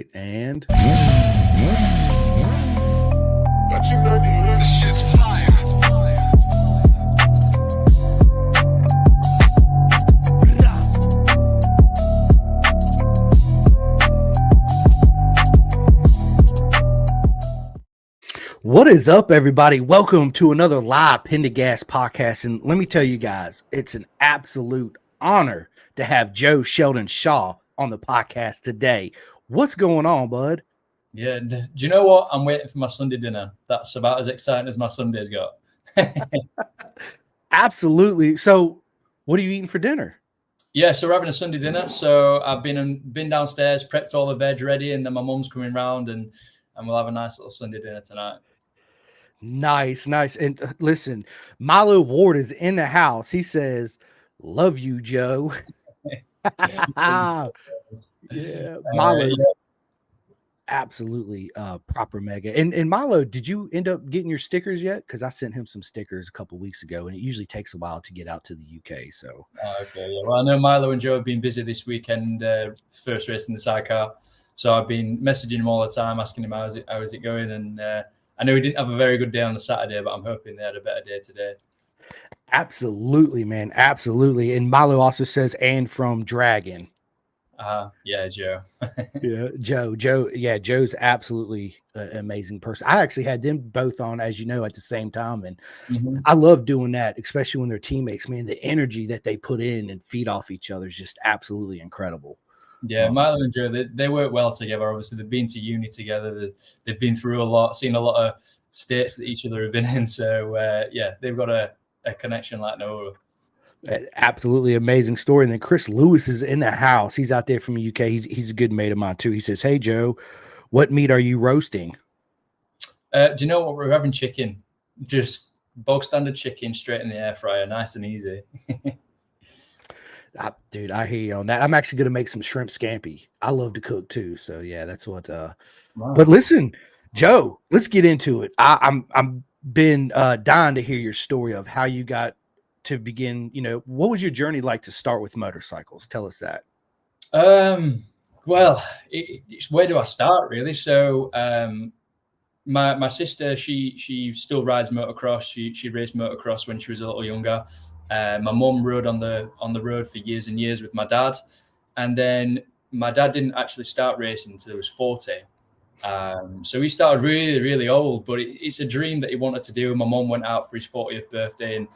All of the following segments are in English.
it, and This shit's fire. what is up, everybody? Welcome to another live Pendergast podcast. And let me tell you guys, it's an absolute honor to have Joe Sheldon Shaw on the podcast today. What's going on, bud? Yeah, do you know what? I'm waiting for my Sunday dinner. That's about as exciting as my Sunday's got. Absolutely. So, what are you eating for dinner? Yeah, so we're having a Sunday dinner. So I've been downstairs, prepped all the veg ready, and then my mum's coming round, and we'll have a nice little Sunday dinner tonight. Nice. And listen, Milo Ward is in the house. He says, "Love you, Joe." Yeah, Milo's absolutely proper mega. And Milo, did you end up getting your stickers yet? Because I sent him some stickers a couple weeks ago, and it usually takes a while to get out to the UK. So Okay, yeah. Well, I know Milo and Joe have been busy this weekend, first race in the sidecar. So I've been messaging him all the time, asking him how is it going, and I know he didn't have a very good day on the Saturday, but I'm hoping they had a better day today. absolutely, man, absolutely. And Milo also says, "And from Dragon." Yeah, Joe. Yeah, Joe. Yeah, Joe's absolutely an amazing person. I actually had them both on, as you know, at the same time, and I love doing that, especially when they're teammates. Man, the energy that they put in and feed off each other is just absolutely incredible. Yeah, Milo and Joe, they work well together. Obviously, they've been to uni together. They've been through a lot, seen a lot of states that each other have been in. So, yeah, they've got a connection like no other. Absolutely amazing story. And then Chris Lewis is in the house. He's out there from the UK. He's a good mate of mine too. He says, "Hey Joe, what meat are you roasting?" Do you know what? We're having chicken. Just bog standard chicken straight in the air fryer. Nice and easy. Dude, I hear you on that. I'm actually going to make some shrimp scampi. I love to cook too. So yeah, that's what, Wow. But listen, Joe, let's get into it. I'm been dying to hear your story of how you got to begin. What was your journey like to start with motorcycles? Tell us that. Well, it's where do I start really? So, my sister, she still rides motocross. She raced motocross when she was a little younger. My mum rode on the road for years and years with my dad, and then my dad didn't actually start racing until he was 40. So he started really, really old, but it's a dream that he wanted to do. My mum went out for his 40th birthday and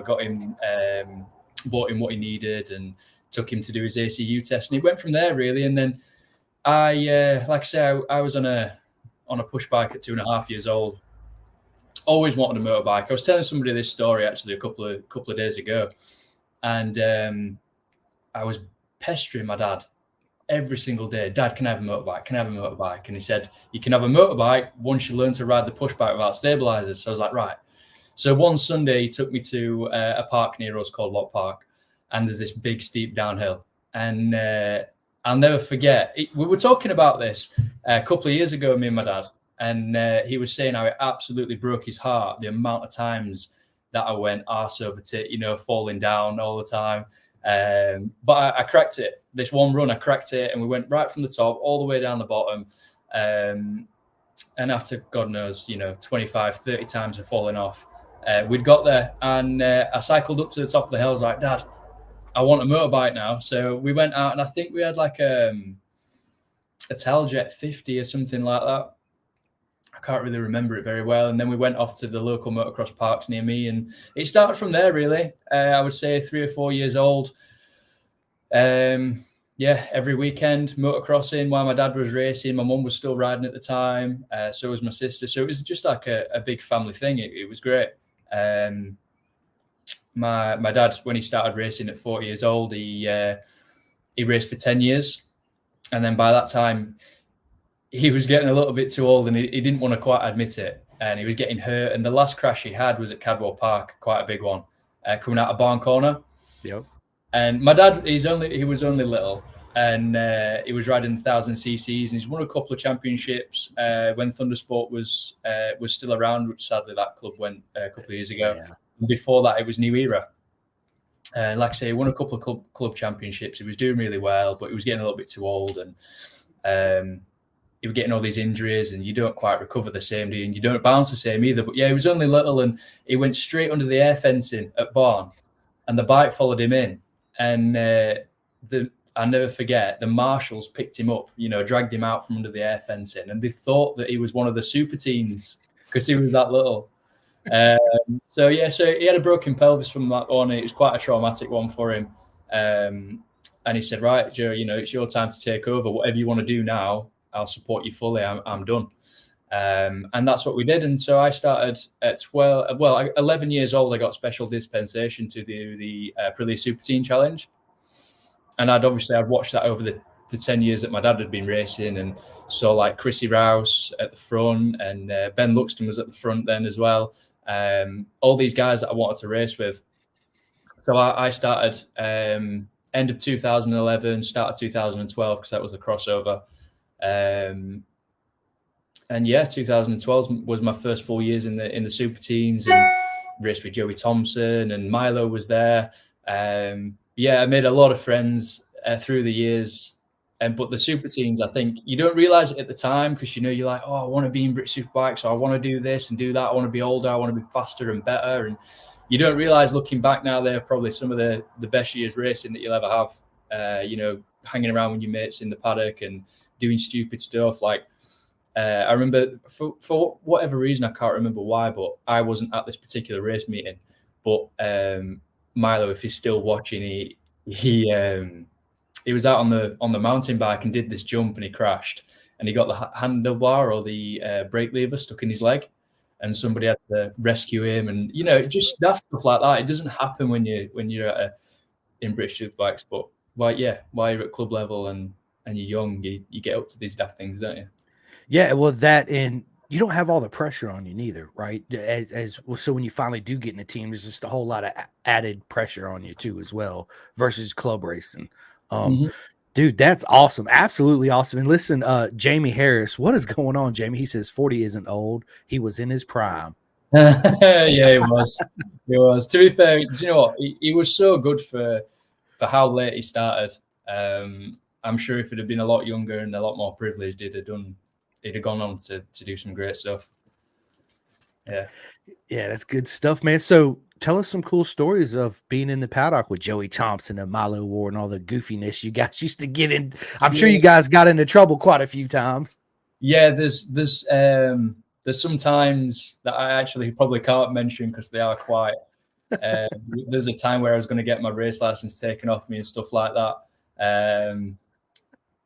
got him, bought him what he needed, and took him to do his ACU test, and he went from there really. And then I was on a push bike at 2.5 years old. Always wanted a motorbike. I was telling somebody this story actually a couple of days ago, and I was pestering my dad every single day. "Dad, can I have a motorbike? Can I have a motorbike?" And he said, "You can have a motorbike once you learn to ride the push bike without stabilizers." So I was like, right. So one Sunday he took me to a park near us called Lock Park, and there's this big steep downhill, and I'll never forget. We were talking about this a couple of years ago, me and my dad. And he was saying how it absolutely broke his heart, the amount of times that I went arse over tit, falling down all the time. But I cracked it. This one run, I cracked it, and we went right from the top all the way down the bottom. And after, God knows, 25, 30 times of falling off, we'd got there. And I cycled up to the top of the hill. I was like, "Dad, I want a motorbike now." So we went out, and I think we had like a Teljet 50 or something like that. I can't really remember it very well. And then we went off to the local motocross parks near me, and it started from there really. I would say 3 or 4 years old. Every weekend motocrossing while my dad was racing. My mum was still riding at the time. So was my sister. So it was just like a big family thing. It was great. My dad, when he started racing at 40 years old, he raced for 10 years. And then by that time, he was getting a little bit too old, and he didn't want to quite admit it. And he was getting hurt. And the last crash he had was at Cadwell Park, quite a big one, coming out of Barn Corner. Yep. And my dad, he was only little, and he was riding 1,000 cc's, and he's won a couple of championships when Thundersport was still around, which sadly that club went a couple of years ago. Yeah. And before that, it was New Era. Like I say, he won a couple of club championships. He was doing really well, but he was getting a little bit too old. And he was getting all these injuries, and you don't quite recover the same, do you? And you don't bounce the same either. But yeah, he was only little, and he went straight under the air fencing at Barn, and the bike followed him in. And I never forget, the marshals picked him up, dragged him out from under the air fencing, and they thought that he was one of the super teens because he was that little. So he had a broken pelvis from that on. It was quite a traumatic one for him. And he said, right, Joe, it's your time to take over. Whatever you want to do now, I'll support you fully. I'm done. And that's what we did. And so I started at 11 years old. I got special dispensation to do the Aprilia Super Teen Challenge. And I'd watched that over the 10 years that my dad had been racing, and saw like Chrissy Rouse at the front, and Ben Luxton was at the front then as well. All these guys that I wanted to race with. So I started end of 2011, start of 2012, because that was the crossover. And yeah, 2012 was my first 4 years in the Super Teens, and raced with Joey Thompson, and Milo was there. Yeah, I made a lot of friends through the years. But the Super Teens, I think you don't realize it at the time, because you're like, oh, I want to be in British Superbike, so I want to do this and do that. I want to be older. I want to be faster and better. And you don't realize, looking back now, they're probably some of the best years racing that you'll ever have. Hanging around with your mates in the paddock and doing stupid stuff. Like I remember, for whatever reason, I can't remember why, but I wasn't at this particular race meeting. But Milo, if he's still watching, he was out on the mountain bike and did this jump, and he crashed, and he got the handlebar or the brake lever stuck in his leg, and somebody had to rescue him. And just stuff like that. It doesn't happen when you're in British Superbikes, but while you're at club level and you're young, you get up to these daft things, don't you? Yeah, well, that, and you don't have all the pressure on you neither, right? So when you finally do get in a team, there's just a whole lot of added pressure on you too, as well, versus club racing. Dude, that's awesome. Absolutely awesome. And listen, Jamie Harris, what is going on, Jamie? He says 40 isn't old. He was in his prime. Yeah, he was. He was. To be fair, do you know what? He was so good for how late he started. I'm sure if he'd have been a lot younger and a lot more privileged, he'd have gone on to do some great stuff. Yeah. Yeah, that's good stuff, man. So tell us some cool stories of being in the paddock with Joey Thompson and Milo Ward and all the goofiness you guys used to get in. I'm sure you guys got into trouble quite a few times. Yeah, there's some times that I actually probably can't mention because they are quite. There's a time where I was going to get my race license taken off me and stuff like that.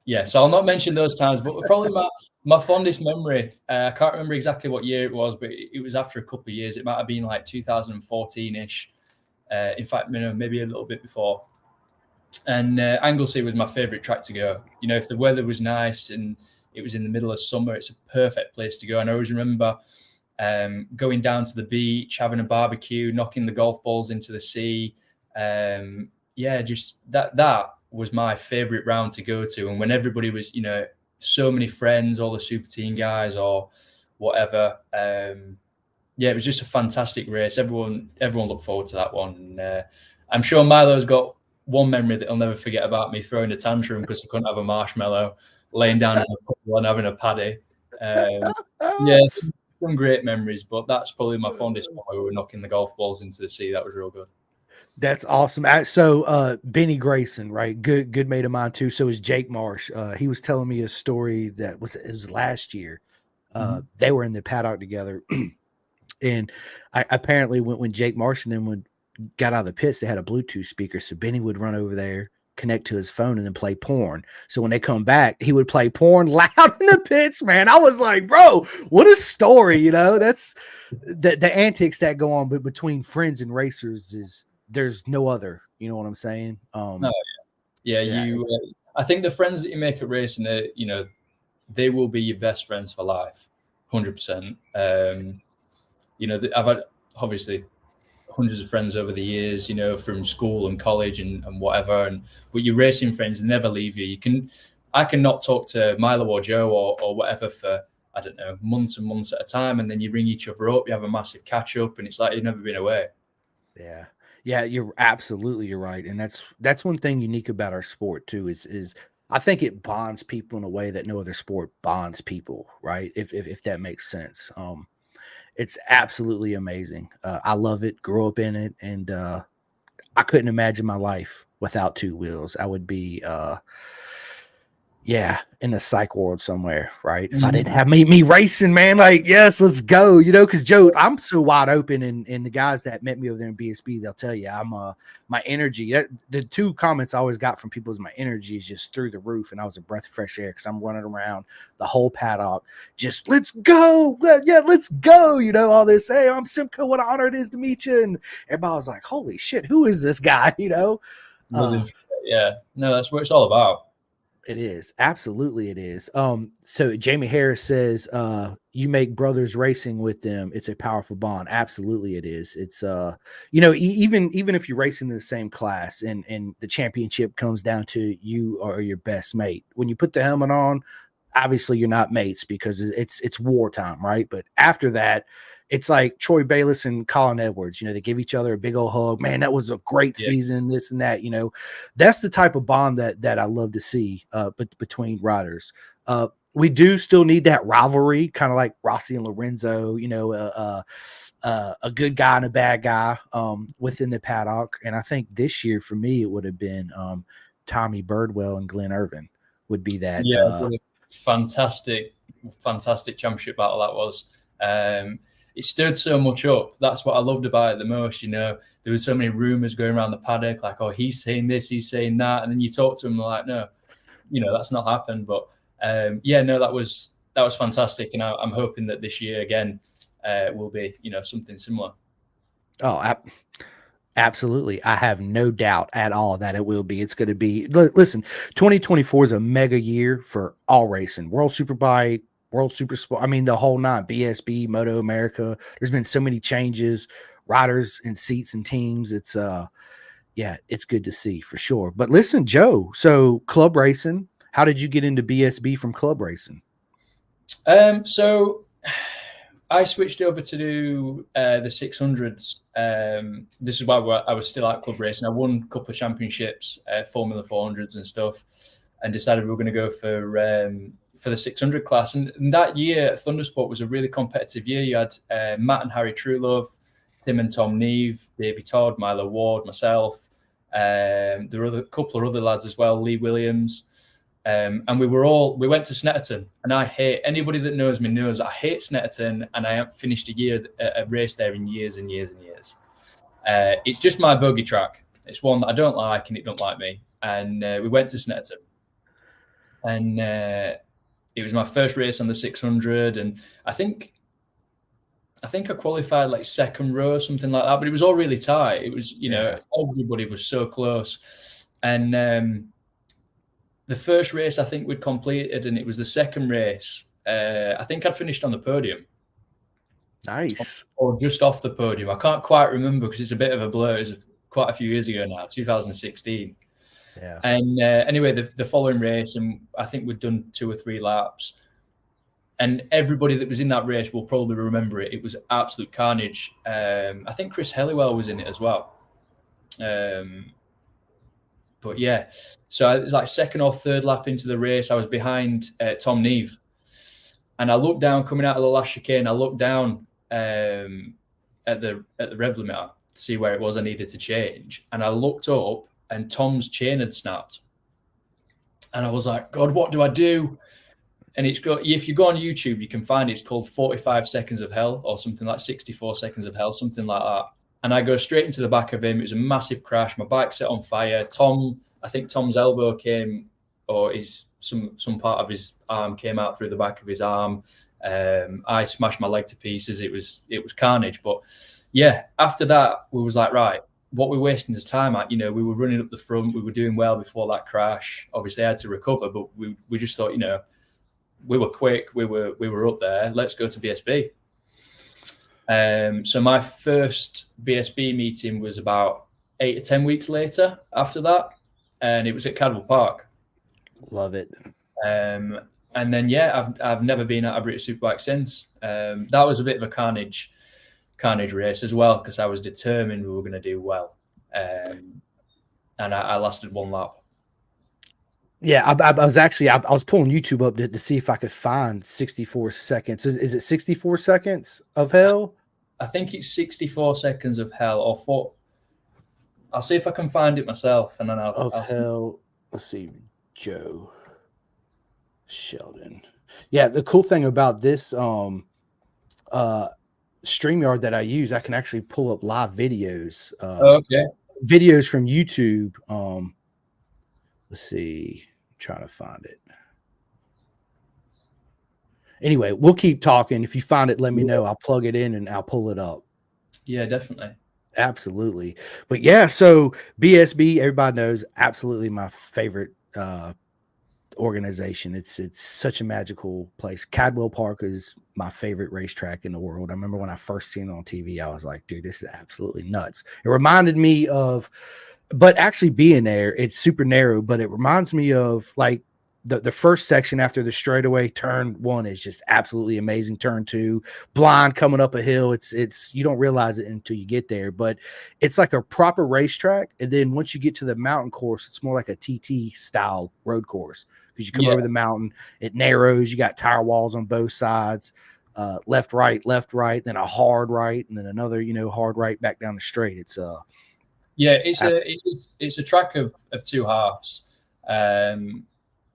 Yeah, so I'll not mention those times, but probably my fondest memory, I can't remember exactly what year it was, but it was after a couple of years. It might have been like 2014-ish. In fact, maybe a little bit before. And Anglesey was my favourite track to go. If the weather was nice and it was in the middle of summer, it's a perfect place to go. And I always remember going down to the beach, having a barbecue, knocking the golf balls into the sea. Just that was my favorite round to go to. And when everybody was, so many friends, all the Super Team guys or whatever, it was just a fantastic race. Everyone looked forward to that one. And, I'm sure Milo's got one memory that he'll never forget about me throwing a tantrum because he couldn't have a marshmallow, laying down in a pool and having a paddy. Some great memories, but that's probably my fondest one where we were knocking the golf balls into the sea. That was real good. That's awesome. So Benny Grayson, right? Good mate of mine too. So is Jake Marsh. He was telling me a story that was last year. They were in the paddock together, and apparently when Jake Marsh and them got out of the pits, they had a Bluetooth speaker. So Benny would run over there, connect to his phone, and then play porn. So when they come back, he would play porn loud in the pits, man. I was like, bro, what a story. That's the antics that go on between friends and racers there's no other, you know what I'm saying? I think the friends that you make at racing, they will be your best friends for life, 100%. I've had obviously hundreds of friends over the years, from school and college and whatever. But your racing friends never leave you. I can not talk to Milo or Joe or whatever for, I don't know, months and months at a time. And then you ring each other up, you have a massive catch up, and it's like you've never been away. Yeah, you're right. And that's one thing unique about our sport too, is I think it bonds people in a way that no other sport bonds people, right? If that makes sense. It's absolutely amazing. I love it. Grew up in it, and I couldn't imagine my life without two wheels. I would be yeah, in a psych world somewhere, right? If I didn't have me racing, man, like, yes, let's go, because Joe, I'm so wide open, and the guys that met me over there in BSB, they'll tell you I'm my energy. The two comments I always got from people is my energy is just through the roof, and I was a breath of fresh air because I'm running around the whole paddock, just let's go, yeah, let's go, all this. Hey, I'm Simcoe. What an honor it is to meet you, and everybody was like, holy shit, who is this guy? Yeah, no, that's what it's all about. It is. Absolutely it is. So Jamie Harris says, you make brothers racing with them. It's a powerful bond. Absolutely it is. It's even if you're racing in the same class and the championship comes down to you or your best mate, when you put the helmet on, obviously you're not mates because it's wartime, right? But after that, it's like Troy Bayliss and Colin Edwards. They give each other a big old hug. Man, that was a great season. This and that. That's the type of bond that I love to see between riders. We do still need that rivalry, kind of like Rossi and Lorenzo. A good guy and a bad guy within the paddock. And I think this year for me it would have been Tommy Birdwell and Glenn Irvin would be that. Fantastic championship battle that was. It stirred so much up. That's what I loved about it the most. There were so many rumors going around the paddock, like, oh, he's saying this, he's saying that, and then you talk to him like, no, that's not happened. But that was fantastic, and I'm hoping that this year again will be something similar. Oh, absolutely. I have no doubt at all that it will be. It's going to be, listen, 2024 is a mega year for all racing, World Superbike, World Super Sport. I mean, the whole nine, BSB, Moto America. There's been so many changes, riders and seats and teams. It's it's good to see for sure. But listen, Joe, so club racing, how did you get into BSB from club racing? So I switched over to do the 600s. This is why I was still at club racing. I won a couple of championships, Formula 400s and stuff, and decided we were going to go for the 600 class. And that year, Thundersport was a really competitive year. You had Matt and Harry Truelove, Tim and Tom Neve, Davey Todd, Milo Ward, myself. There were a couple of other lads as well, Lee Williams. And we went to Snetterton, and I hate, anybody that knows me knows I hate Snetterton, and I haven't finished a race there in years and years and years. It's just my bogey track. It's one that I don't like, and it don't like me. And we went to Snetterton, and it was my first race on the 600, and I think I qualified like second row, something like that. But it was all really tight. It was, everybody was so close, and the first race I think we'd completed, and it was the second race. I think I'd finished on the podium. Nice. Or just off the podium. I can't quite remember because it's a bit of a blur. It was quite a few years ago now, 2016. Yeah. And anyway, the following race, and I think we'd done 2 or 3 laps. And everybody that was in that race will probably remember it. It was absolute carnage. I think Chris Helliwell was in it as well. But yeah, so it was like second or third lap into the race. I was behind Tom Neve, and I looked down coming out of the last chicane. I looked down at the rev limiter to see where it was I needed to change, and I looked up, and Tom's chain had snapped, and I was like, God, what do I do? And it's got, if you go on YouTube, you can find it's called 45 Seconds of Hell or something like 64 Seconds of Hell, something like that. And I go straight into the back of him. It was a massive crash. My bike set on fire. I think Tom's elbow came, or some part of his arm came out through the back of his arm. I smashed my leg to pieces. It was carnage. But yeah, after that, we was like, right, what we're wasting this time at, we were running up the front. We were doing well before that crash. Obviously, I had to recover, but we just thought, we were quick. We were up there. Let's go to BSB. So my first BSB meeting was about 8 or 10 weeks later after that, and it was at Cadwell Park. Love it. And then I've never been at a British Superbike since. That was a bit of a carnage race as well, because I was determined we were going to do well, and I lasted 1 lap. Yeah, I was actually I was pulling YouTube up to see if I could find 64 seconds. Is it 64 seconds of hell? I think it's 64 seconds of hell or four. I'll see if I can find it myself, and then Of I'll see. hell. Let's see, Joe Sheldon. Yeah, the cool thing about this uh StreamYard that I use, I can actually pull up live videos, Okay. videos from YouTube. Let's see, I'm trying to find it. Anyway, we'll keep talking. If you find it, let me know. I'll plug it in and I'll pull it up. Yeah, definitely. Absolutely. But yeah, so BSB, everybody knows, absolutely my favorite organization. It's such a magical place. Cadwell Park is my favorite racetrack in the world. I remember when I first seen it on TV, I was like, dude, this is absolutely nuts. It reminded me of, but actually being there, it's super narrow, but it reminds me of like the first section after the straightaway. Turn one is just absolutely amazing. Turn two, blind coming up a hill. It's you don't realize it until you get there, but it's like a proper racetrack. And then once you get to the mountain course, it's more like a TT style road course because you come Yeah. over the mountain, it narrows. You got tire walls on both sides, left, right, then a hard right, and then another, hard right back down the straight. Yeah, it's a track of two halves,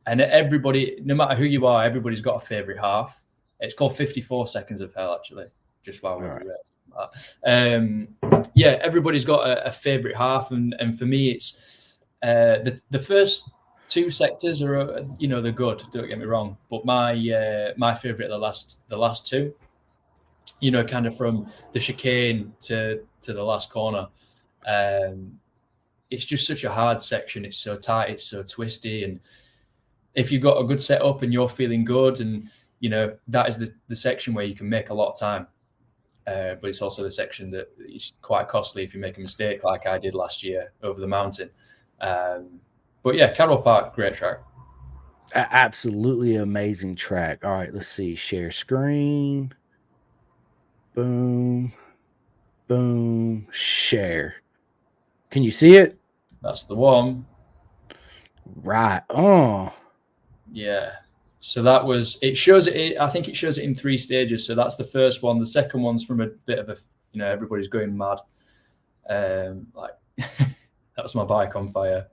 and everybody, no matter who you are, everybody's got a favorite half. It's called 54 Seconds of Hell, actually. Just while we were yeah, everybody's got a favorite half, and for me, it's the first two sectors are they're good. Don't get me wrong, but my favorite are the last two. Kind of from the chicane to the last corner. It's just such a hard section. It's so tight, it's so twisty, and if you've got a good setup and you're feeling good, and that is the section where you can make a lot of time. But it's also the section that is quite costly if you make a mistake, like I did last year over the mountain. But yeah, Cadwell Park, great track. Absolutely amazing track. All right, let's see. Share screen. Boom. Boom. Share. Can you see it? That's the one. Right. Oh. Yeah. So that was, it shows it, I think it shows it in 3 stages. So that's the first one. The second one's from a bit of a, everybody's going mad. Like that was my bike on fire.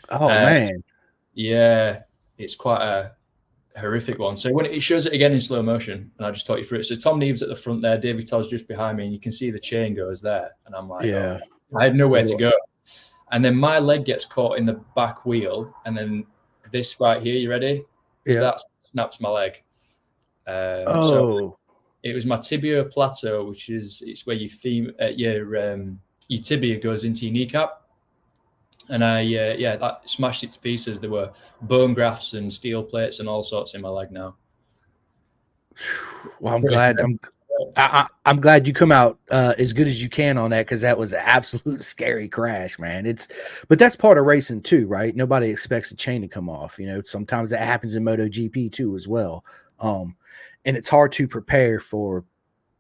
Oh man. Yeah, it's quite a horrific one. So when it shows it again in slow motion, and I just talk you through it. So Tom Neves at the front there, David Todd's just behind me, and you can see the chain goes there. And I'm like, yeah, oh, I had nowhere to go. And then my leg gets caught in the back wheel, and then this right here, you ready? Yeah. That snaps my leg. So it was my tibia plateau, which is it's where your tibia goes into your kneecap. And that smashed it to pieces. There were bone grafts and steel plates and all sorts in my leg now. Well, I'm glad. I'm glad you come out as good as you can on that, because that was an absolute scary crash, man. But that's part of racing too, right? Nobody expects a chain to come off. Sometimes that happens in MotoGP too as well. And it's hard to prepare for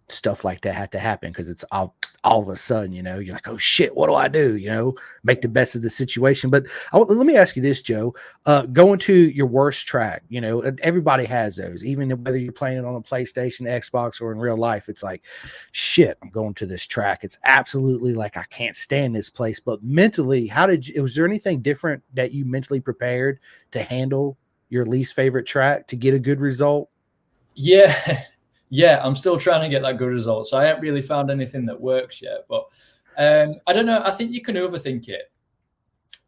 stuff like that had to happen, because it's all of a sudden, you're like, oh shit, what do I do? Make the best of the situation. But let me ask you this, Joe. Going to your worst track, everybody has those, even whether you're playing it on a PlayStation, Xbox, or in real life. It's like, shit, I'm going to this track. It's absolutely like, I can't stand this place. But mentally, was there anything different that you mentally prepared to handle your least favorite track to get a good result? Yeah, I'm still trying to get that good result. So I haven't really found anything that works yet. But I don't know. I think you can overthink it.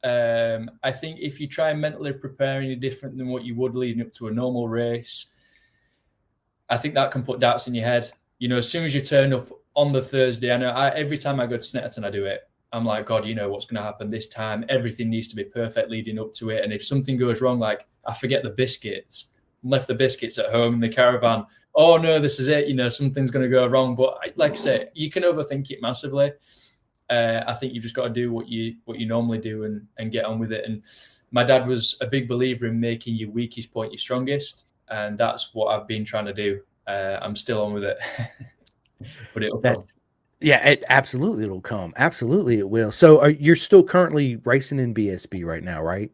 I think if you try and mentally prepare any different than what you would leading up to a normal race, I think that can put doubts in your head. As soon as you turn up on the Thursday, I know every time I go to Snetterton, I do it. I'm like, God, what's going to happen this time. Everything needs to be perfect leading up to it. And if something goes wrong, like I forget the biscuits, left the biscuits at home in the caravan. Oh no, this is it. Something's going to go wrong. But like I say, you can overthink it massively. I think you've just got to do what you normally do and get on with it. And my dad was a big believer in making your weakest point your strongest, and that's what I've been trying to do. I'm still on with it, but it'll come. Yeah, absolutely it'll come. Absolutely it will. So you're still currently racing in BSB right now, right?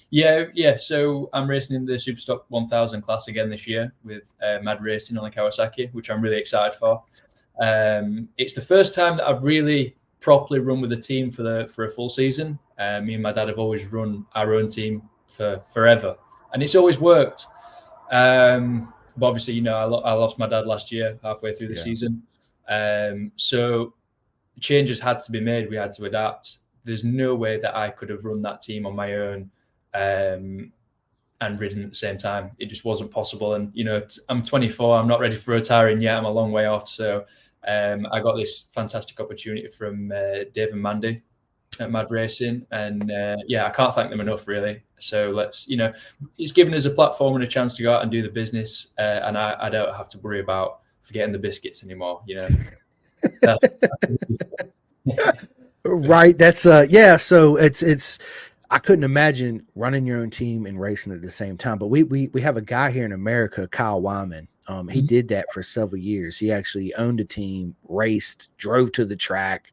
Yeah. So I'm racing in the Superstock 1000 class again this year with Mad Racing on the Kawasaki, which I'm really excited for. It's the first time that I've really properly run with a team for a full season. Me and my dad have always run our own team for forever, and it's always worked. But obviously, you know, I lost my dad last year halfway through the season. So changes had to be made. We had to adapt. There's no way that I could have run that team on my own and ridden at the same time. It just wasn't possible. And, you know, I'm 24. I'm not ready for retiring yet. I'm a long way off. So I got this fantastic opportunity from Dave and Mandy at Mad Racing. And I can't thank them enough, really. So let's, you know, it's given us a platform and a chance to go out and do the business. And I don't have to worry about forgetting the biscuits anymore, you know. Right. That's so it's I couldn't imagine running your own team and racing at the same time. But we have a guy here in America, Kyle Wyman. He did that for several years. He actually owned a team, raced, drove to the track.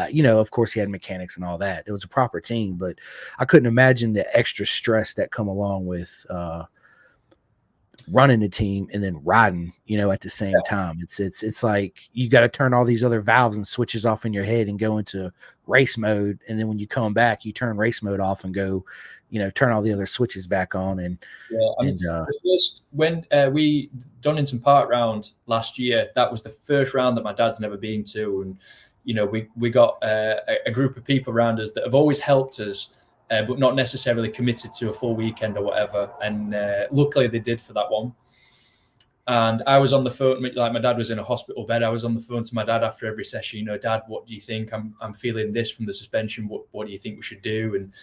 You know, of course he had mechanics and all that. It was a proper team, but I couldn't imagine the extra stress that come along with running a team and then riding, you know, at the same time. It's like you got to turn all these other valves and switches off in your head and go into race mode. And then when you come back, you turn race mode off and go, you know, turn all the other switches back on. And the first, when we Donington Park round last year, that was the first round that my dad's never been to. And, you know, we got a group of people around us that have always helped us, but not necessarily committed to a full weekend or whatever. And luckily they did for that one. And I was on the phone, like my dad was in a hospital bed. I was on the phone to my dad after every session, you know, Dad, what do you think? I'm feeling this from the suspension. What do you think we should do? And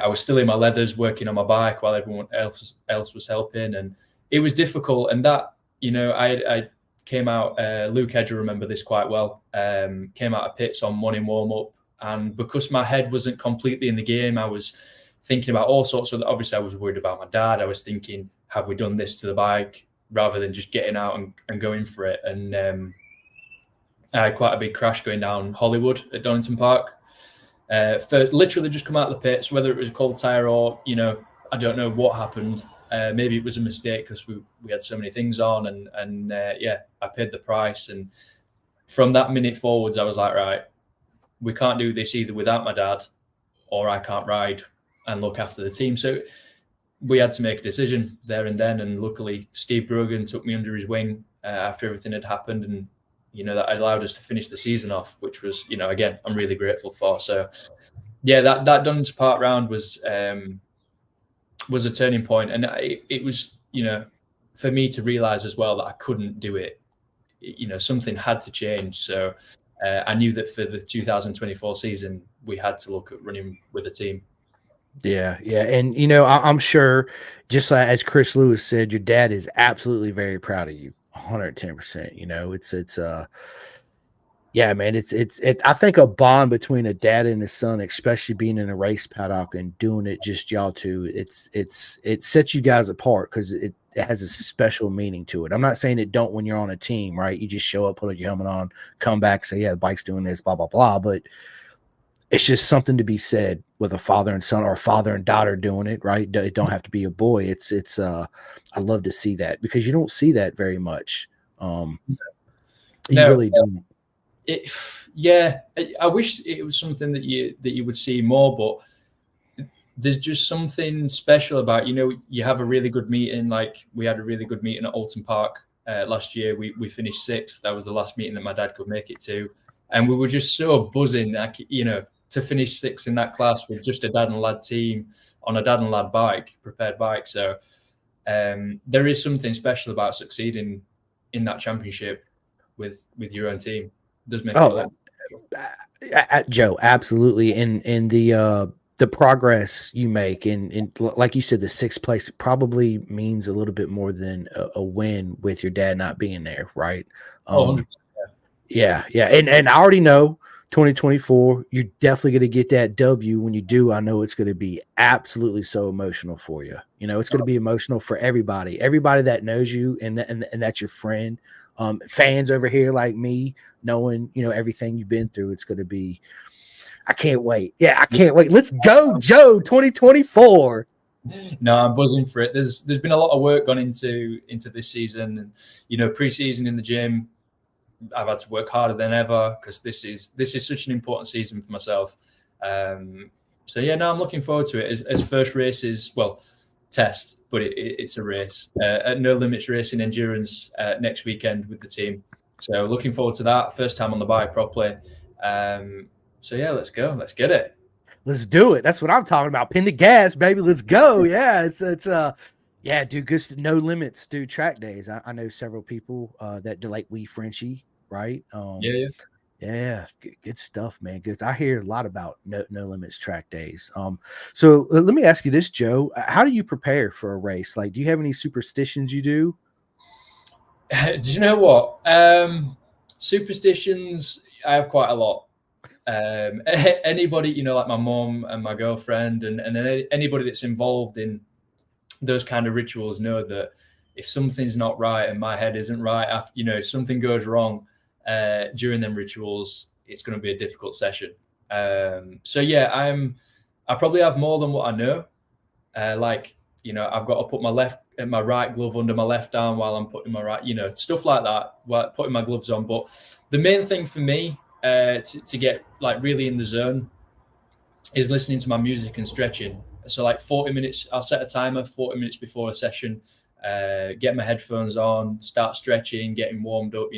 I was still in my leathers working on my bike while everyone else was helping. And it was difficult. And that, you know, I came out, Luke Edge will remember this quite well, came out of pits on morning warm-up. And because my head wasn't completely in the game, I was thinking about all sorts of, obviously I was worried about my dad. I was thinking, have we done this to the bike rather than just getting out and going for it? And I had quite a big crash going down Hollywood at Donington Park. First, literally just come out of the pits, whether it was a cold tire or, you know, I don't know what happened. Maybe it was a mistake because we had so many things on and I paid the price. And from that minute forwards, I was like, right, we can't do this either without my dad, or I can't ride and look after the team. So we had to make a decision there and then. And luckily, Steve Brogan took me under his wing after everything had happened. And, you know, that allowed us to finish the season off, which was, you know, again, I'm really grateful for. So, yeah, that Donington Park round was a turning point. And it was, you know, for me to realize as well that I couldn't do it. You know, something had to change. So, I knew that for the 2024 season, we had to look at running with a team. Yeah. And, you know, I'm sure, just as Chris Lewis said, your dad is absolutely very proud of you, 110%. You know, yeah, man, it's I think a bond between a dad and his son, especially being in a race paddock and doing it just y'all two, it sets you guys apart because it has a special meaning to it. I'm not saying it don't when you're on a team, right? You just show up, put your helmet on, come back, say, yeah, the bike's doing this, blah, blah, blah. But it's just something to be said with a father and son or a father and daughter doing it, right? It don't have to be a boy. I love to see that because you don't see that very much. You really don't. I wish it was something that you would see more, but there's just something special about, you know, you have a really good meeting. Like we had a really good meeting at Alton Park last year. We finished sixth. That was the last meeting that my dad could make it to. And we were just so buzzing, like, you know, to finish sixth in that class with just a dad and lad team on a dad and lad bike, prepared bike. So there is something special about succeeding in that championship with your own team. It does make Joe, absolutely. And the progress you make and like you said, the sixth place probably means a little bit more than a win with your dad not being there, right? Yeah. And I already know 2024, you're definitely going to get that W. When you do, I know it's going to be absolutely so emotional for you. You know, it's going to be emotional for everybody that knows you and that's your friend. Fans over here like me, knowing, you know, everything you've been through, it's going to be, I can't wait. Yeah, I can't wait. Let's go, Joe, 2024. No, I'm buzzing for it. There's been a lot of work gone into this season, and preseason in the gym. I've had to work harder than ever because this is such an important season for myself. So yeah, no, I'm looking forward to it. As first race is, well, test, but it's a race at No Limits Racing Endurance next weekend with the team. So looking forward to that. First time on the bike properly. So yeah, let's go. Let's get it. Let's do it. That's what I'm talking about. Pin the gas, baby. Let's go. Yeah, it's yeah, dude. Good. No Limits, dude. Track days. I know several people that do, like Wee Frenchie, right? Yeah. Yeah, good stuff, man. Good. I hear a lot about No Limits track days. So let me ask you this, Joe. How do you prepare for a race? Like, do you have any superstitions you do? Do you know what? Superstitions, I have quite a lot. Anybody, like my mom and my girlfriend and anybody that's involved in those kind of rituals know that if something's not right and my head isn't right after, if something goes wrong during them rituals, it's going to be a difficult session. So yeah, I probably have more than what I know. I've got to put my right glove under my left arm while I'm putting my right, stuff like that, while putting my gloves on. But the main thing for me to get like really in the zone is listening to my music and stretching. So like 40 minutes, I'll set a timer 40 minutes before a session, get my headphones on, start stretching, getting warmed up,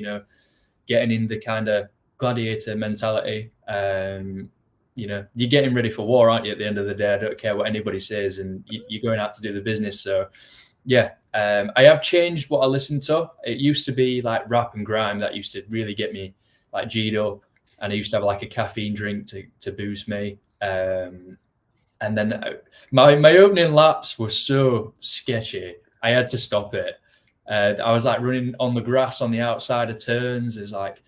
getting in the kind of gladiator mentality. You're getting ready for war, aren't you? At the end of the day, I don't care what anybody says, and you're going out to do the business. So yeah, I have changed what I listen to. It used to be like rap and grime that used to really get me like G'd up, and I used to have like a caffeine drink to boost me. And then my opening laps were so sketchy, I had to stop it. I was like running on the grass on the outside of turns. I was like,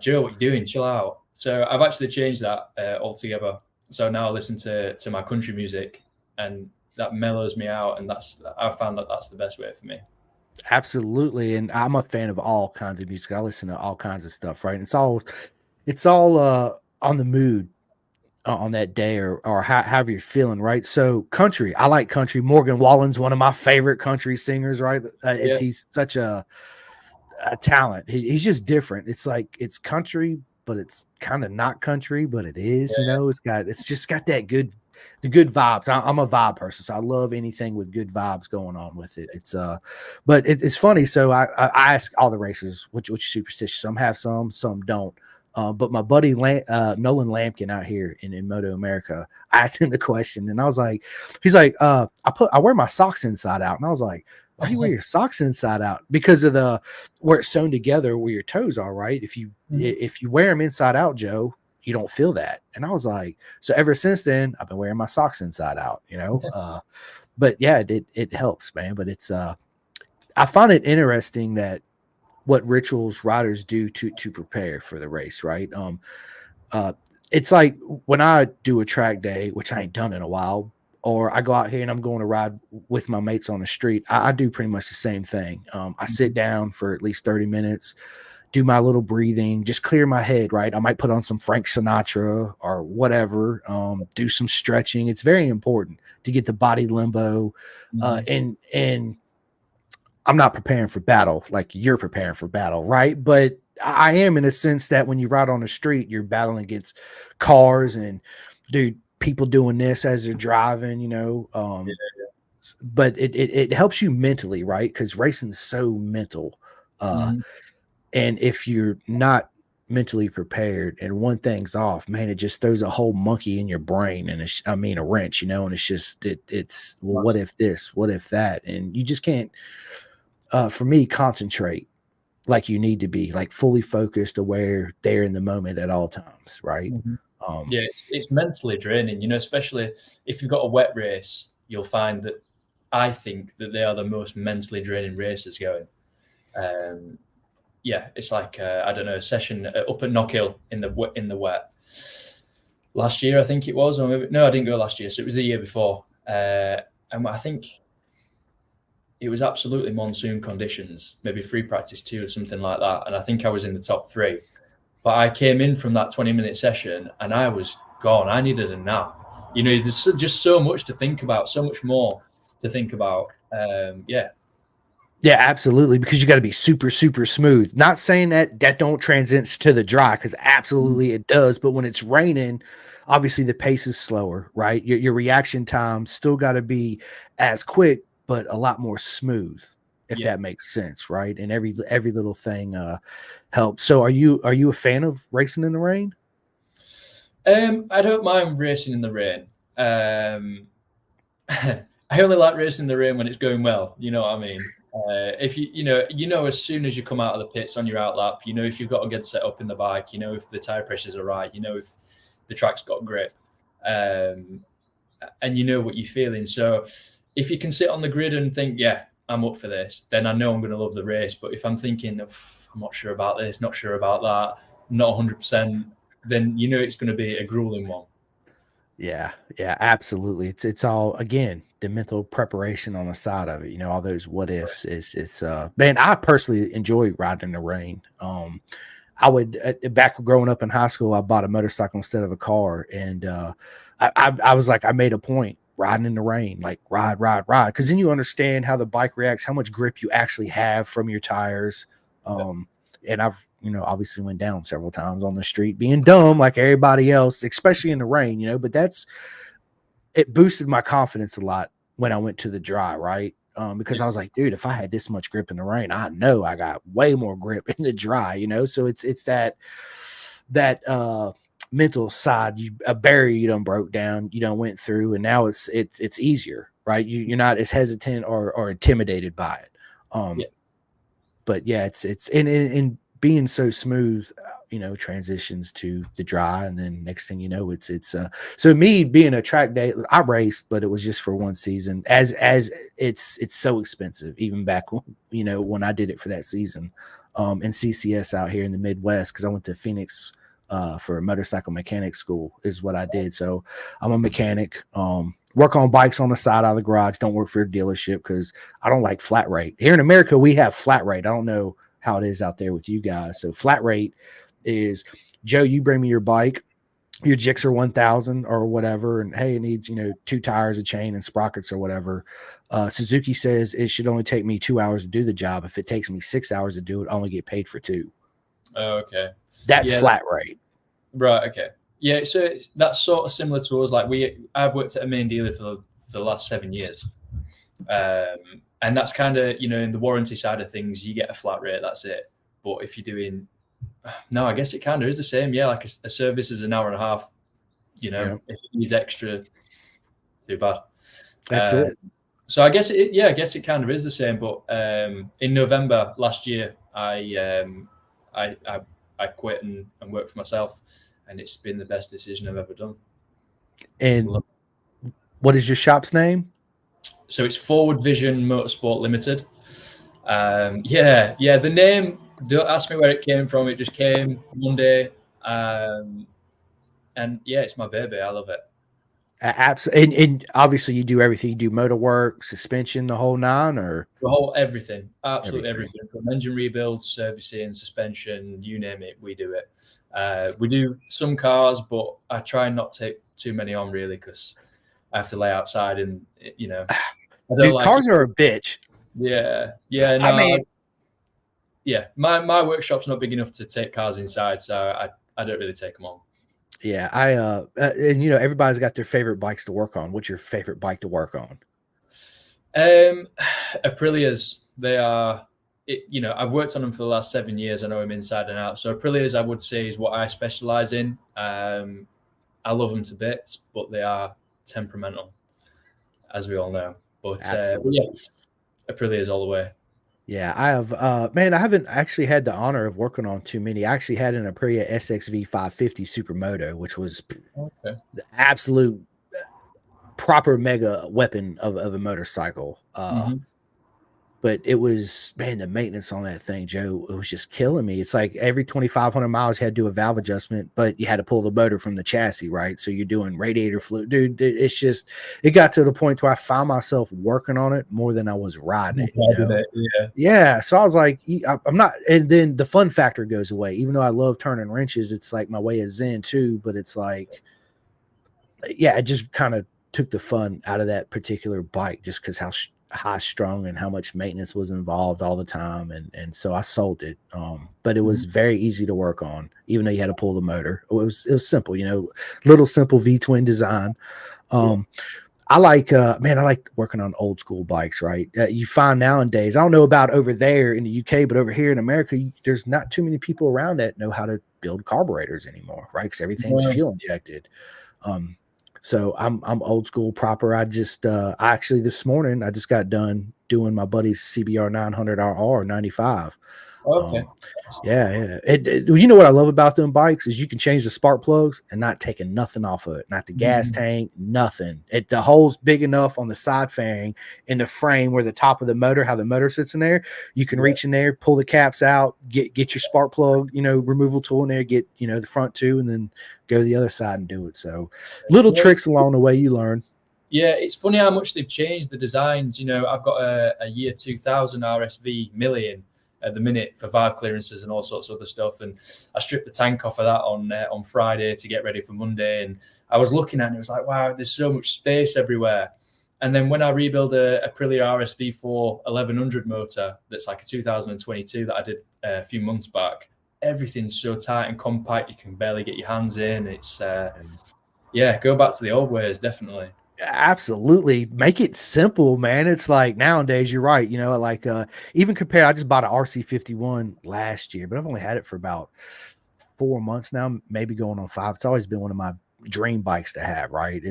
Joe, what are you doing? Chill out. So I've actually changed that altogether. So now I listen to my country music, and that mellows me out. And I've found that that's the best way for me. Absolutely. And I'm a fan of all kinds of music. I listen to all kinds of stuff, right? It's all on the mood on that day or however you're feeling, right? So country, I like country. Morgan Wallen's one of my favorite country singers, right? He's such a talent. He's just different. It's like it's country, but it's kind of not country, but it is. Yeah. It's just got the good vibes. I'm a vibe person, so I love anything with good vibes going on with it. But it's funny. So I ask all the racers which superstition. Some have some don't. But my buddy Nolan Lampkin out here in Moto America, I asked him the question, and I was like, he's like, I wear my socks inside out, and I was like, why do you wear your socks inside out? Because of where it's sewn together where your toes are, right? If you wear them inside out, Joe, you don't feel that. And I was like, so ever since then, I've been wearing my socks inside out, But yeah, it helps, man. But it's I find it interesting that what rituals riders do to prepare for the race, right? It's like when I do a track day, which I ain't done in a while, or I go out here and I'm going to ride with my mates on the street, I do pretty much the same thing. I sit down for at least 30 minutes, do my little breathing, just clear my head, right? I might put on some Frank Sinatra or whatever, do some stretching. It's very important to get the body limbo. And I'm not preparing for battle like you're preparing for battle, right? But I am in a sense that when you ride on the street, you're battling against cars and people doing this as they're driving, But it helps you mentally, right? Because racing is so mental. And if you're not mentally prepared and one thing's off, man, it just throws a whole monkey in your brain and a wrench, and it's just it's well, what if this, what if that, and you just can't. For me, concentrate like you need to be, like fully focused, aware, there in the moment at all times, right? Yeah, it's mentally draining, especially if you've got a wet race, you'll find that I think that they are the most mentally draining races going. Yeah, it's like, I don't know, a session up at Knockhill in the wet. Last year, I think it was, or maybe, no, I didn't go last year, so it was the year before. And I think it was absolutely monsoon conditions, maybe free practice 2 or something like that. And I think I was in the top 3. But I came in from that 20-minute session and I was gone. I needed a nap. You know, there's just so much to think about, so much more to think about. Yeah. Yeah, absolutely. Because you got to be super, super smooth. Not saying that that don't transit to the dry, because absolutely it does. But when it's raining, obviously the pace is slower, right? Your reaction time still got to be as quick, but a lot more smooth, if Yeah. that makes sense, right? And every little thing helps. So are you a fan of racing in the rain? I don't mind racing in the rain. I only like racing in the rain when it's going well. You know what I mean? If you know, as soon as you come out of the pits on your outlap, you know if you've got a good setup in the bike, you know if the tire pressures are right, you know if the track's got grip, um, and you know what you're feeling. So if you can sit on the grid and think, yeah, I'm up for this, then I know I'm going to love the race. But if I'm thinking, I'm not sure about this, not sure about that, not 100%, then you know it's going to be a grueling one. Yeah, yeah, absolutely. It's all again the mental preparation on the side of it. You know, all those what ifs. It's man. I personally enjoy riding in the rain. I would back growing up in high school, I bought a motorcycle instead of a car, and I was like, I made a point riding in the rain, like ride, ride, ride, because then you understand how the bike reacts, how much grip you actually have from your tires. Yeah. And I've obviously went down several times on the street being dumb like everybody else, especially in the rain, but it boosted my confidence a lot when I went to the dry, right? Because Yeah. I was like, dude, if I had this much grip in the rain, I know I got way more grip in the dry. So it's that mental side, a barrier you done broke down, you done went through, and now it's easier, right? You're not as hesitant or intimidated by it. Yeah. But yeah, it's in being so smooth, transitions to the dry, and then next thing you know, it's so me being a track day, I raced, but it was just for one season. As it's so expensive, even back when I did it for that season, in CCS out here in the Midwest, because I went to Phoenix for a motorcycle mechanic school is what I did. So I'm a mechanic. Work on bikes on the side out of the garage. Don't work for a dealership because I don't like flat rate. Here in America, we have flat rate. I don't know how it is out there with you guys. So flat rate is, Joe, you bring me your bike, your Gixxer 1000 or whatever, and hey, it needs 2 tires, a chain, and sprockets or whatever. Suzuki says it should only take me 2 hours to do the job. If it takes me 6 hours to do it, I only get paid for 2. Oh, okay. That's Yeah. flat rate. Right. Okay. Yeah. So that's sort of similar to us. Like I've worked at a main dealer for the last 7 years, and that's kind of in the warranty side of things, you get a flat rate. That's it. But if you're doing, no, I guess it kind of is the same. Yeah. Like a service is an hour and a half. Yeah. If it needs extra, too bad. That's it. So I guess it kind of is the same. But in November last year, I quit and worked for myself, and it's been the best decision I've ever done. And what is your shop's name? So it's Forward Vision Motorsport Limited. Yeah. The name, don't ask me where it came from. It just came one day. And yeah, it's my baby. I love it. Absolutely. And obviously you do everything. You do motor work, suspension, the whole nine, or The whole everything, absolutely everything. From engine rebuilds, servicing, suspension, you name it, we do it. We do some cars, but I try not to take too many on really because I have to lay outside and I don't dude, like cars it. are a bitch. Yeah, no, my workshop's not big enough to take cars inside, so I don't really take them on. Yeah, and everybody's got their favorite bikes to work on. What's your favorite bike to work on? Aprilias, they are. I've worked on them for the last 7 years. I know them inside and out. So Aprilias, I would say, is what I specialize in. I love them to bits, but they are temperamental, as we all know. But yeah, Aprilias all the way. Yeah, I have. Man, I haven't actually had the honor of working on too many. I actually had an Aprilia SXV 550 Supermoto, which was Okay. the absolute proper mega weapon of a motorcycle. But it was, man, the maintenance on that thing, Joe, it was just killing me. It's like every 2,500 miles you had to do a valve adjustment, but you had to pull the motor from the chassis, right? So you're doing radiator fluid. Dude, it's just, it got to the point where I found myself working on it more than I was riding it. Yeah. So I was like, I'm not, and then the fun factor goes away. Even though I love turning wrenches, it's like my way of zen too, but it's like, yeah, it just kind of took the fun out of that particular bike just because how high strung and how much maintenance was involved all the time. And so I sold it. But it was very easy to work on, even though you had to pull the motor. It was simple, little simple V twin design. I like, man, I like working on old school bikes, right? You find nowadays, I don't know about over there in the UK, but over here in America, there's not too many people around that know how to build carburetors anymore, right? Because everything's fuel injected. So I'm old school proper. I actually this morning I just got done doing my buddy's CBR 900RR 95. Okay. Yeah. You know what I love about them bikes is you can change the spark plugs and not taking nothing off of it, not the gas tank, nothing. The hole's big enough on the side fairing in the frame where the top of the motor, how the motor sits in there. You can reach in there, pull the caps out, get your spark plug, removal tool in there, get the front two, and then go to the other side and do it. So little tricks along the way you learn. Yeah, it's funny how much they've changed the designs. I've got a year 2000 RSV million at the minute for valve clearances and all sorts of other stuff. And I stripped the tank off of that on Friday to get ready for Monday. And I was looking at it and it was like, wow, there's so much space everywhere. And then when I rebuild a Aprilia RSV4 1100 motor, that's like a 2022 that I did a few months back, everything's so tight and compact, you can barely get your hands in. It's, go back to the old ways, definitely. Absolutely. Make it simple, man. It's like nowadays, you're right. Even compare, I just bought an RC51 last year, but I've only had it for about 4 months now, maybe going on 5. It's always been one of my dream bikes to have, right?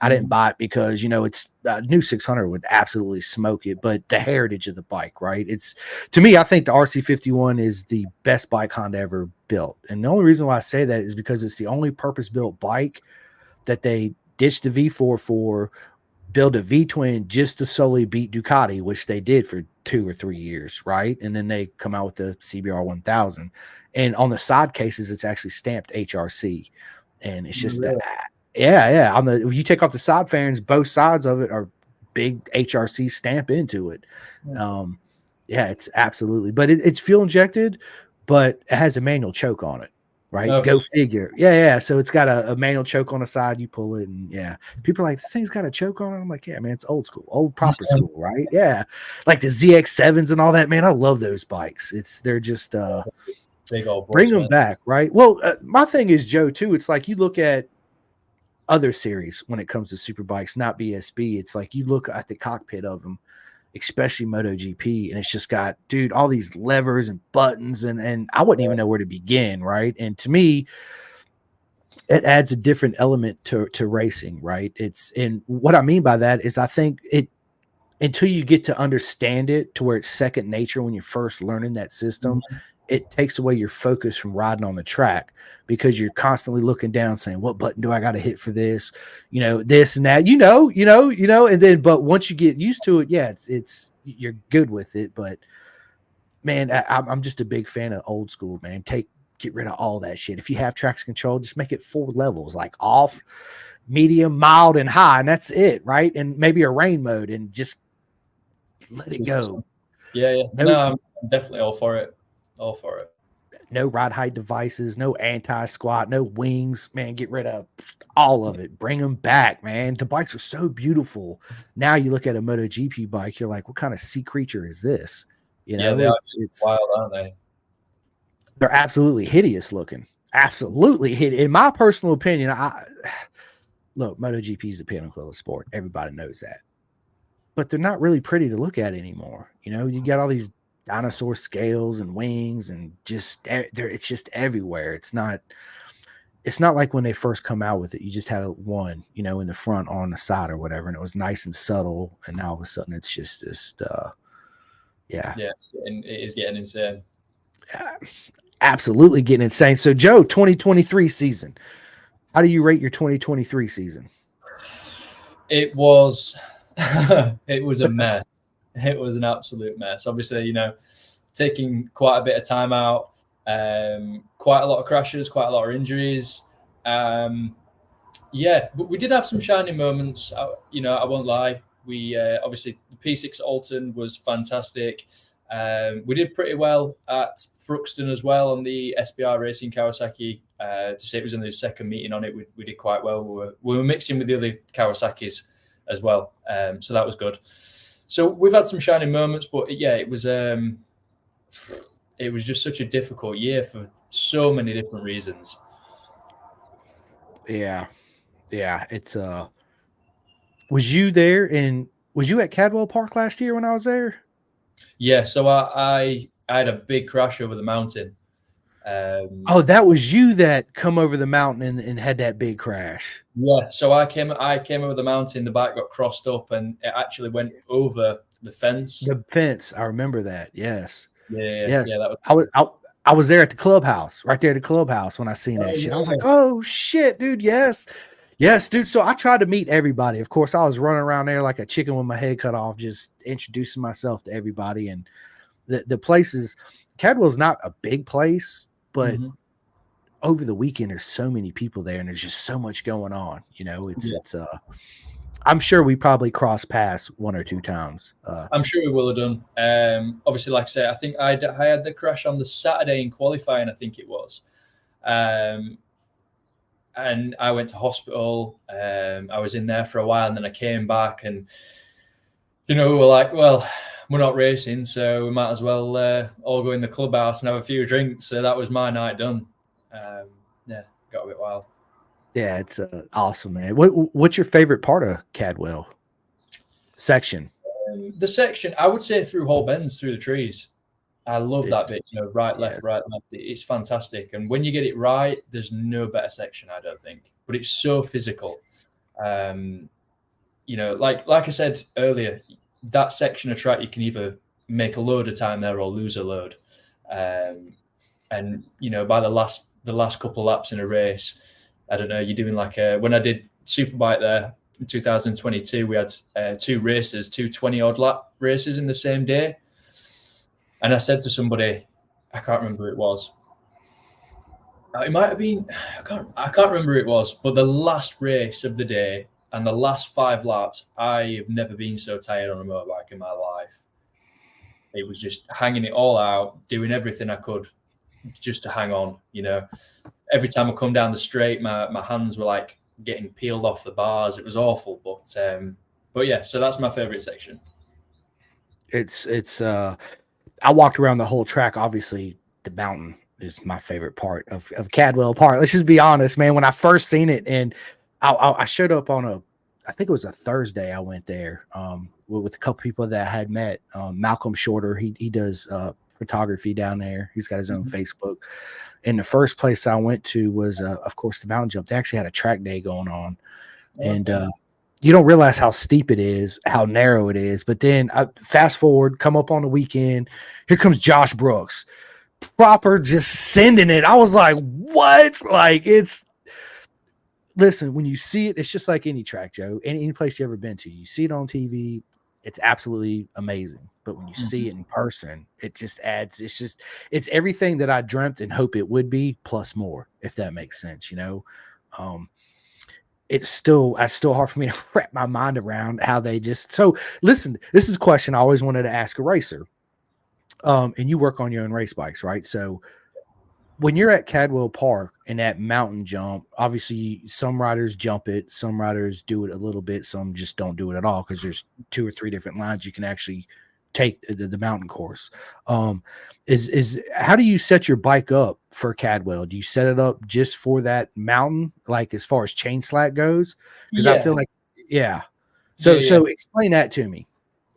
I didn't buy it because, it's a new 600 would absolutely smoke it, but the heritage of the bike, right? To me, I think the RC51 is the best bike Honda ever built. And the only reason why I say that is because it's the only purpose-built bike that they ditch the V4 for, build a V twin just to solely beat Ducati, which they did for 2 or 3 years, right? And then they come out with the CBR 1000, and on the side cases, it's actually stamped HRC, and it's just that, yeah. If you take off the side fairings, both sides of it are big HRC stamp into it. It's absolutely, but it's fuel injected, but it has a manual choke on it. Right. Okay. Go figure. Yeah. So it's got a manual choke on the side. You pull it, and people are like, this thing's got a choke on it. I'm like, yeah, man, it's old school, old proper school, right? Yeah. Like the ZX7s and all that, man. I love those bikes. They're just big old boys, bring them back, right? Well, my thing is, Joe, too. It's like you look at other series when it comes to super bikes, not BSB. It's like you look at the cockpit of them, especially MotoGP, and it's just got, dude, all these levers and buttons, and I wouldn't even know where to begin, right? And to me, it adds a different element to racing, right? And what I mean by that is I think until you get to understand it to where it's second nature when you're first learning that system, it takes away your focus from riding on the track, because you're constantly looking down saying, what button do I got to hit for this, this and that, and then, but once you get used to it, it's you're good with it. But man, I'm just a big fan of old school, man. Get rid of all that shit. If you have traction control, just make it 4 levels, like off, medium, mild, and high, and that's it, right? And maybe a rain mode, and just let it go. Yeah. No, I'm definitely all for it. All for it. No ride height devices, no anti-squat, no wings, man. Get rid of all of it. Bring them back, man. The bikes are so beautiful. Now you look at a MotoGP bike, you're like, what kind of sea creature is this? It's wild, aren't they? They're absolutely hideous looking. Absolutely hideous. In my personal opinion, look, MotoGP is the pinnacle of sport. Everybody knows that. But they're not really pretty to look at anymore. You got all these dinosaur scales and wings, and it's just everywhere. It's not like when they first come out with it, you just had one, in the front or on the side or whatever, and it was nice and subtle, and now all of a sudden it's just this it is getting insane. Absolutely getting insane. So Joe, 2023 season, how do you rate your 2023 season? It was it was a mess. It was an absolute mess. Obviously, taking quite a bit of time out, quite a lot of crashes, quite a lot of injuries. But we did have some shining moments. I won't lie. We obviously the P6 Alton was fantastic. We did pretty well at Thruxton as well on the SBR Racing Kawasaki. To say it was in the second meeting on it, we did quite well. We were mixing with the other Kawasaki's as well, so that was good. So we've had some shining moments, but yeah, it was just such a difficult year for so many different reasons. Yeah, it's was you there and was you at Cadwell Park last year when I was there? Yeah, so I had a big crash over the mountain. Oh, that was you that come over the mountain and had that big crash. Yeah, so I came over the mountain, the bike got crossed up and it actually went over the fence. The fence, I remember that. Yes. Yeah, that was I was there at the clubhouse, right there at the clubhouse when I seen that shit. I was like, oh shit, dude, yes. Yes, dude. So I tried to meet everybody. Of course, I was running around there like a chicken with my head cut off, just introducing myself to everybody. And the place is Cadwell's not a big place, but over the weekend there's so many people there and there's just so much going on. It's I'm sure we probably crossed paths one or two times. I'm sure we will have done. Obviously, like I say, I think I had the crash on the Saturday in qualifying, I think it was. And I went to hospital. I was in there for a while and then I came back and, we were like, well, we're not racing, so we might as well all go in the clubhouse and have a few drinks. So that was my night done. Yeah, got a bit wild. Yeah, it's awesome, man. What's your favorite part of Cadwell section? The section, I would say through Hall Bends, through the trees. I love that bit, right, left, right, left. It's fantastic. And when you get it right, there's no better section, I don't think. But it's so physical. Like I said earlier, that section of track, you can either make a load of time there or lose a load. And, by the last couple of laps in a race, I don't know, you're doing like when I did Superbike there in 2022, we had two 20-odd lap races in the same day. And I said to somebody, I can't remember who it was. It might have been, I can't remember who it was, but the last race of the day and the last 5 laps, I have never been so tired on a motorbike in my life. It was just hanging it all out, doing everything I could just to hang on, Every time I come down the straight, my hands were like getting peeled off the bars. It was awful, but yeah. So that's my favorite section. It's I walked around the whole track. Obviously, the mountain is my favorite part of Cadwell Park. Let's just be honest, man. When I first seen it, and I showed up on I think it was a Thursday. I went there with a couple people that I had met. Malcolm Shorter, he does photography down there. He's got his own Facebook. And the first place I went to was, of course, the mountain jump. They actually had a track day going on. Okay. And you don't realize how steep it is, how narrow it is. But then fast forward, come up on the weekend. Here comes Josh Brooks. Proper just sending it. I was like, what? Like, listen, when you see it, it's just like any track, Joe. Any place you ever been to. You see it on TV. It's absolutely amazing. But when you see it in person, it just adds, it's everything that I dreamt and hope it would be, plus more, if that makes sense, It's still hard for me to wrap my mind around how they just, so listen, this is a question I always wanted to ask a racer. And you work on your own race bikes, right? So when you're at Cadwell Park and that mountain jump, obviously some riders jump it, some riders do it a little bit, some just don't do it at all because there's 2 or 3 different lines you can actually take the mountain course. Is how do you set your bike up for Cadwell? Do you set it up just for that mountain, like as far as chain slack goes? Because I feel like, So explain that to me.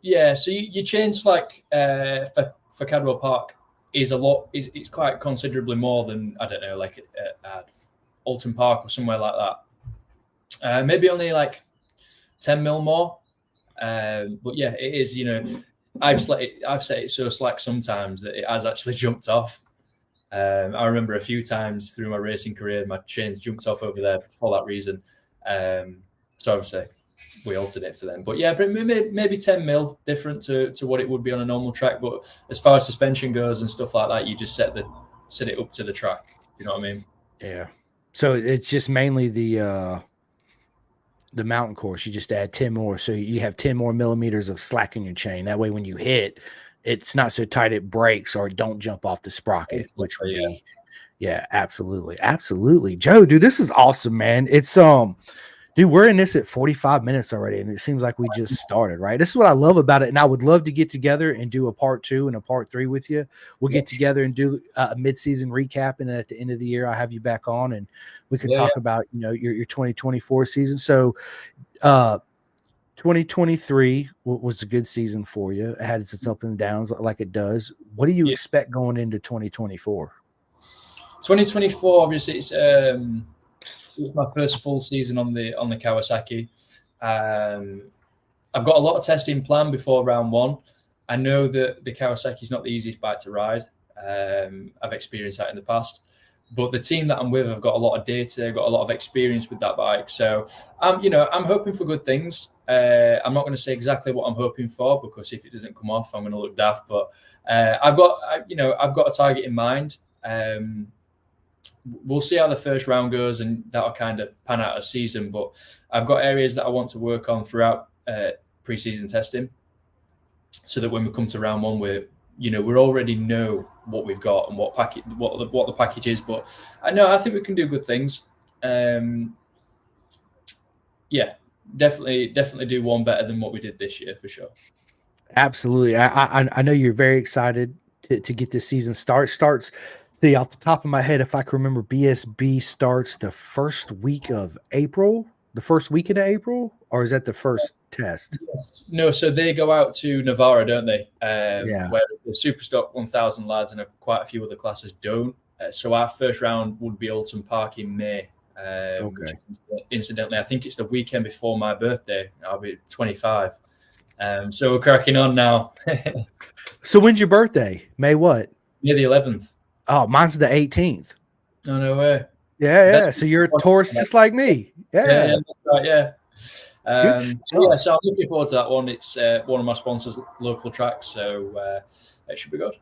Yeah, so you chain slack for Cadwell Park is it's quite considerably more than, I don't know, like at Alton Park or somewhere like that. Maybe only like 10 mil more. But yeah, it is, I've set it so slack sometimes that it has actually jumped off. I remember a few times through my racing career, my chains jumped off over there for that reason. So obviously we altered it for them. But yeah, maybe 10 mil different to what it would be on a normal track. But as far as suspension goes and stuff like that, you just set it up to the track. You know what I mean? Yeah. So it's just mainly the mountain course. You just add 10 more. So you have 10 more millimeters of slack in your chain. That way, when you hit, it's not so tight it breaks or don't jump off the sprocket, which would Exactly, yeah. be, yeah, absolutely, absolutely. Joe, dude, this is awesome, man. It's dude, we're in this at 45 minutes already, and it seems like we just started, right? This is what I love about it. And I would love to get together and do a part 2 and a part 3 with you. We'll Yeah, get together and do a mid-season recap, and then at the end of the year, I'll have you back on and we could yeah, talk about, your 2024 season. So, uh, 2023 was a good season for you. It had its ups and downs like it does. What do you yeah. expect going into 2024? 2024, obviously, it's my first full season on the Kawasaki. I've got a lot of testing planned before round 1. I know that the Kawasaki is not the easiest bike to ride. I've experienced that in the past, but the team that I'm with, I've got a lot of data, got a lot of experience with that bike. So I'm hoping for good things. I'm not going to say exactly what I'm hoping for, because if it doesn't come off, I'm going to look daft. But I've got a target in mind. We'll see how the first round goes, and that'll kind of pan out a season. But I've got areas that I want to work on throughout pre-season testing, so that when we come to round 1, we already know what we've got and what the package is. But I think we can do good things. Yeah, definitely do one better than what we did this year for sure. Absolutely. I know you're very excited to get this season starts. See, off the top of my head, if I can remember, BSB starts the first week of April, or is that the first test? Yes. No, so they go out to Navarra, don't they? Yeah. Whereas the Superstock 1000 lads and quite a few other classes don't. So our first round would be Alton Park in May. Which incidentally, I think it's the weekend before my birthday. I'll be 25. So we're cracking on now. So when's your birthday? May what? May the 11th. Oh, mine's the 18th. Oh, no way. Yeah. So you're a Taurus just like me. Yeah. That's right, yeah. So I'm looking forward to that one. It's one of my sponsors' local tracks, so it should be good.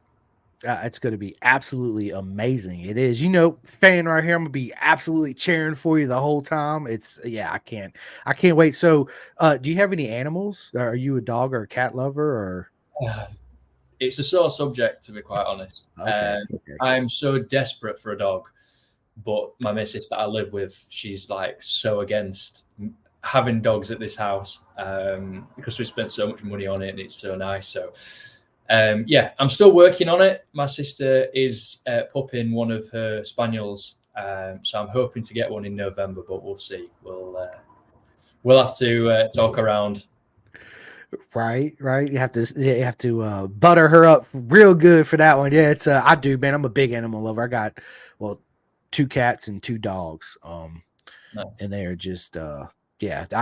It's going to be absolutely amazing. It is. Fan right here, I'm going to be absolutely cheering for you the whole time. I can't wait. So, do you have any animals? Are you a dog or a cat lover, or? It's a sore subject, to be quite honest. Okay. I'm so desperate for a dog, but my missus that I live with, she's like so against having dogs at this house because we spent so much money on it and it's so nice. So I'm still working on it. My sister is pupping one of her spaniels, so I'm hoping to get one in November, but we'll see. We'll have to talk around. Right. You have to butter her up real good for that one. Yeah, I do, man. I'm a big animal lover. I got 2 cats and 2 dogs. Nice. And they are just I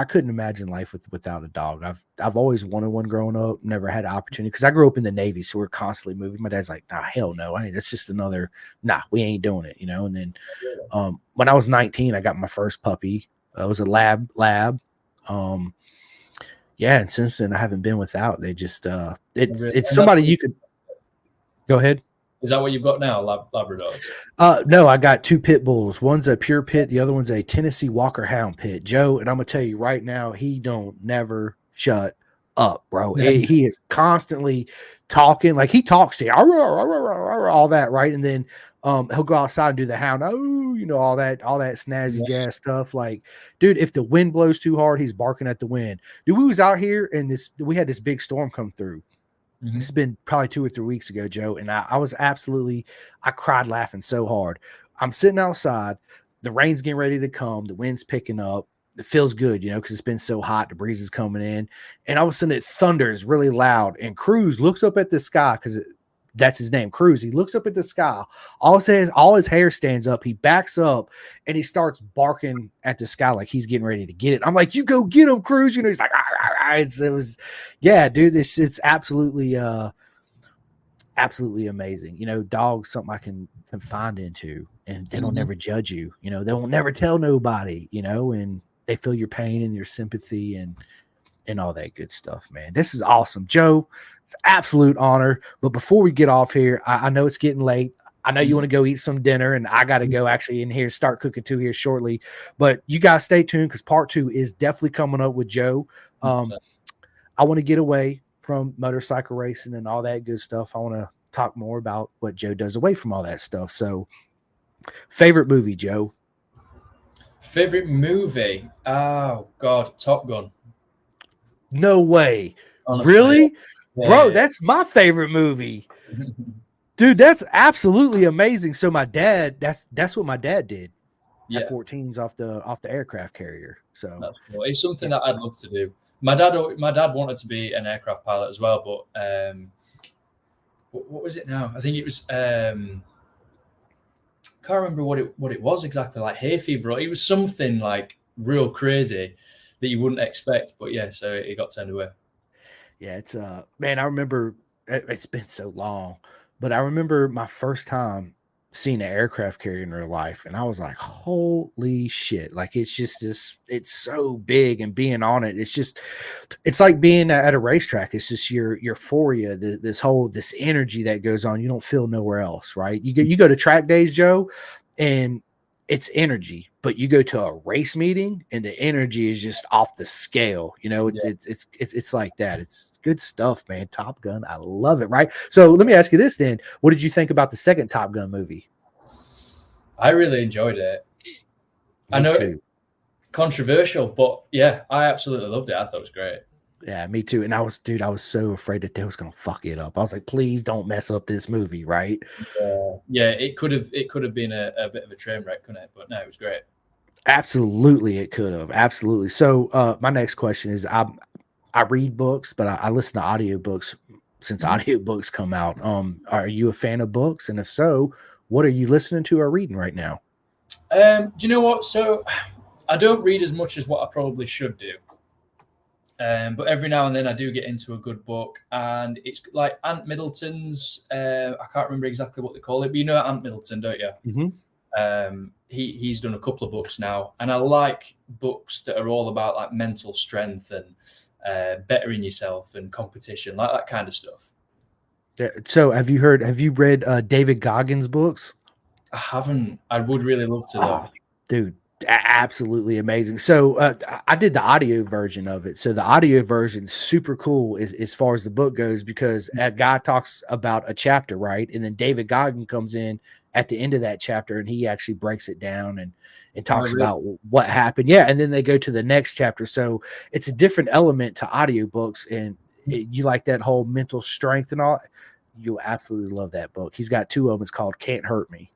couldn't imagine life without a dog. I've always wanted one growing up, never had an opportunity because I grew up in the Navy, so we're constantly moving. My dad's like, nah, hell no. That's just another we ain't doing it, And then when I was 19, I got my first puppy. It was a lab. And since then I haven't been without. They just it's somebody you could go ahead. Is that what you've got now, Labradors? No, I got 2 pit bulls. One's a pure pit, the other one's a Tennessee Walker Hound pit. Joe, and I'm gonna tell you right now, he don't never shut up, bro. He is constantly talking, like he talks to you, all that, right? And then he'll go outside and do the hound, all that snazzy jazz stuff. Like, dude, if the wind blows too hard, he's barking at the wind. Dude, we was out here and we had this big storm come through. Mm-hmm. It's been probably 2 or 3 weeks ago, Joe, and I was I cried laughing so hard. I'm sitting outside, the rain's getting ready to come, the wind's picking up. It feels good, because it's been so hot, the breeze is coming in, and all of a sudden it thunders really loud, and Cruz looks up at the sky because that's his name, Cruz. He looks up at the sky. All his hair stands up. He backs up and he starts barking at the sky like he's getting ready to get it. I'm like, you go get him, Cruz. He's like, dude, it's absolutely, absolutely amazing. Dogs, something I can confide into, and they don't never judge you. They won't never tell nobody, and they feel your pain and your sympathy and all that good stuff, man. This is awesome, Joe. It's an absolute honor. But before we get off here, I know it's getting late. I know you want to go eat some dinner, and I got to go actually in here, start cooking too here shortly. But you guys stay tuned because part 2 is definitely coming up with Joe. I want to get away from motorcycle racing and all that good stuff, I want to talk more about what Joe does away from all that stuff. So, favorite movie, Joe? Favorite movie? Oh God, Top Gun. No way. Honestly, Really? Bro, yeah. that's my favorite movie. Yeah. Dude, that's absolutely amazing. So my dad, that's what my dad did at Yeah, 14s off the aircraft carrier. So that's cool. It's something yeah. that I'd love to do. My dad wanted to be an aircraft pilot as well, but what was it now? I think it was can't remember what it was exactly, like hay fever. It was something like real crazy that you wouldn't expect. But yeah, so it got turned away. Yeah, it's man, I remember it's been so long, but I remember my first time seeing an aircraft carrier in real life, and I was like, holy shit. Like it's just this, it's so big, and being on it, it's like being at a racetrack. It's just your euphoria, this energy that goes on, you don't feel nowhere else, right? You go to track days, Joe, and it's energy, but you go to a race meeting and the energy is just off the scale. You know, Yeah, it's like that. It's good stuff, man. Top Gun, I love it. Right. So let me ask you this then: what did you think about the second Top Gun movie? I really enjoyed it. I Me know too. controversial, but yeah, I absolutely loved it. I thought it was great. Yeah, me too. And I was so afraid that they was gonna fuck it up. I was like, please don't mess up this movie, right? Yeah, it could have been a bit of a train wreck, couldn't it? But no, it was great. Absolutely, it could have. Absolutely. So my next question is I read books, but I listen to audiobooks since Mhm. audiobooks come out. Are you a fan of books? And if so, what are you listening to or reading right now? Do you know what? So I don't read as much as what I probably should do. But every now and then I do get into a good book, and it's like Ant Middleton's. I can't remember exactly what they call it, but you know Ant Middleton, don't you? Hmm. He's done a couple of books now, and I like books that are all about like mental strength and bettering yourself and competition, like that kind of stuff. Yeah. So have you read David Goggins books? I haven't. I would really love to though. Oh, dude, absolutely amazing. So I did the audio version of it. So the audio version's super cool as far as the book goes, because a guy talks about a chapter, right? And then David Goggin comes in at the end of that chapter and he actually breaks it down and Oh, talks really? about what happened. Yeah. And then they go to the next chapter. So it's a different element to audiobooks. And you like that whole mental strength and all. You'll absolutely love that book. He's got two of them. It's called Can't Hurt Me.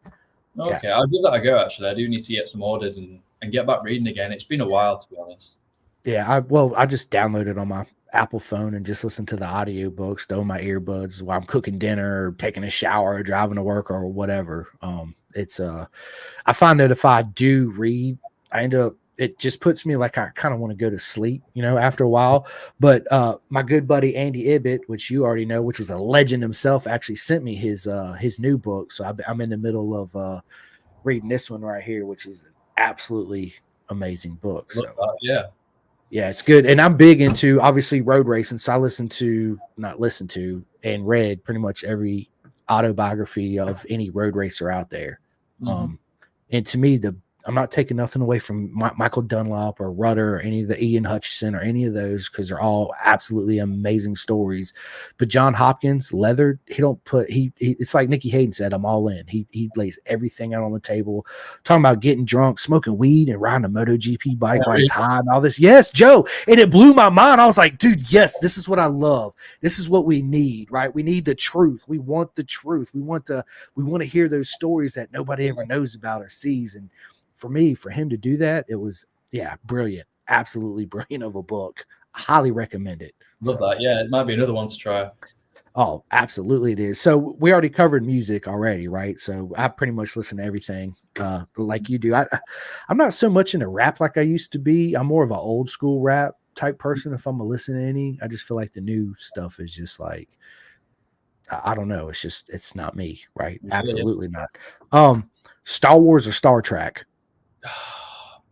Yeah. Okay, I'll give that a go. Actually, I do need to get some ordered and get back reading again. It's been a while, to be honest. Yeah, I just downloaded on my Apple phone and just listen to the audiobooks, throw my earbuds while I'm cooking dinner or taking a shower or driving to work or whatever. It's I find that if I do read, I end up it just puts me like I kind of want to go to sleep, you know, after a while. But my good buddy Andy Ibbett, which you already know, which is a legend himself, actually sent me his new book. So I'm in the middle of reading this one right here, which is an absolutely amazing book. Love So that. Yeah. yeah, it's good. And I'm big into obviously road racing. So I not listen to, and read pretty much every autobiography of any road racer out there. Mhm. Um, and to me, I'm not taking nothing away from Michael Dunlop or Rudder or any of the Ian Hutchison or any of those, because they're all absolutely amazing stories. But John Hopkins, Leather, he don't put he it's like Nikki Hayden said, I'm all in. He lays everything out on the table, talking about getting drunk, smoking weed, and riding a MotoGP bike while he's high and all this. Yes, Joe, and it blew my mind. I was like, dude, yes, this is what I love. This is what we need, right? We need the truth. We want the truth. We want to hear those stories that nobody ever knows about or sees. And for him to do that, it was, yeah, brilliant. Absolutely brilliant of a book. I highly recommend it. Love So, that. Yeah, it might be another one to try. oh, absolutely it is. So we already covered music already, right? So I pretty much listen to everything like you do. I'm not so much into rap like I used to be. I'm more of an old school rap type person. If I'm gonna listen to any, I just feel like the new stuff is just like, I don't know. It's not me, right? Yeah. Absolutely not. Star Wars or Star Trek?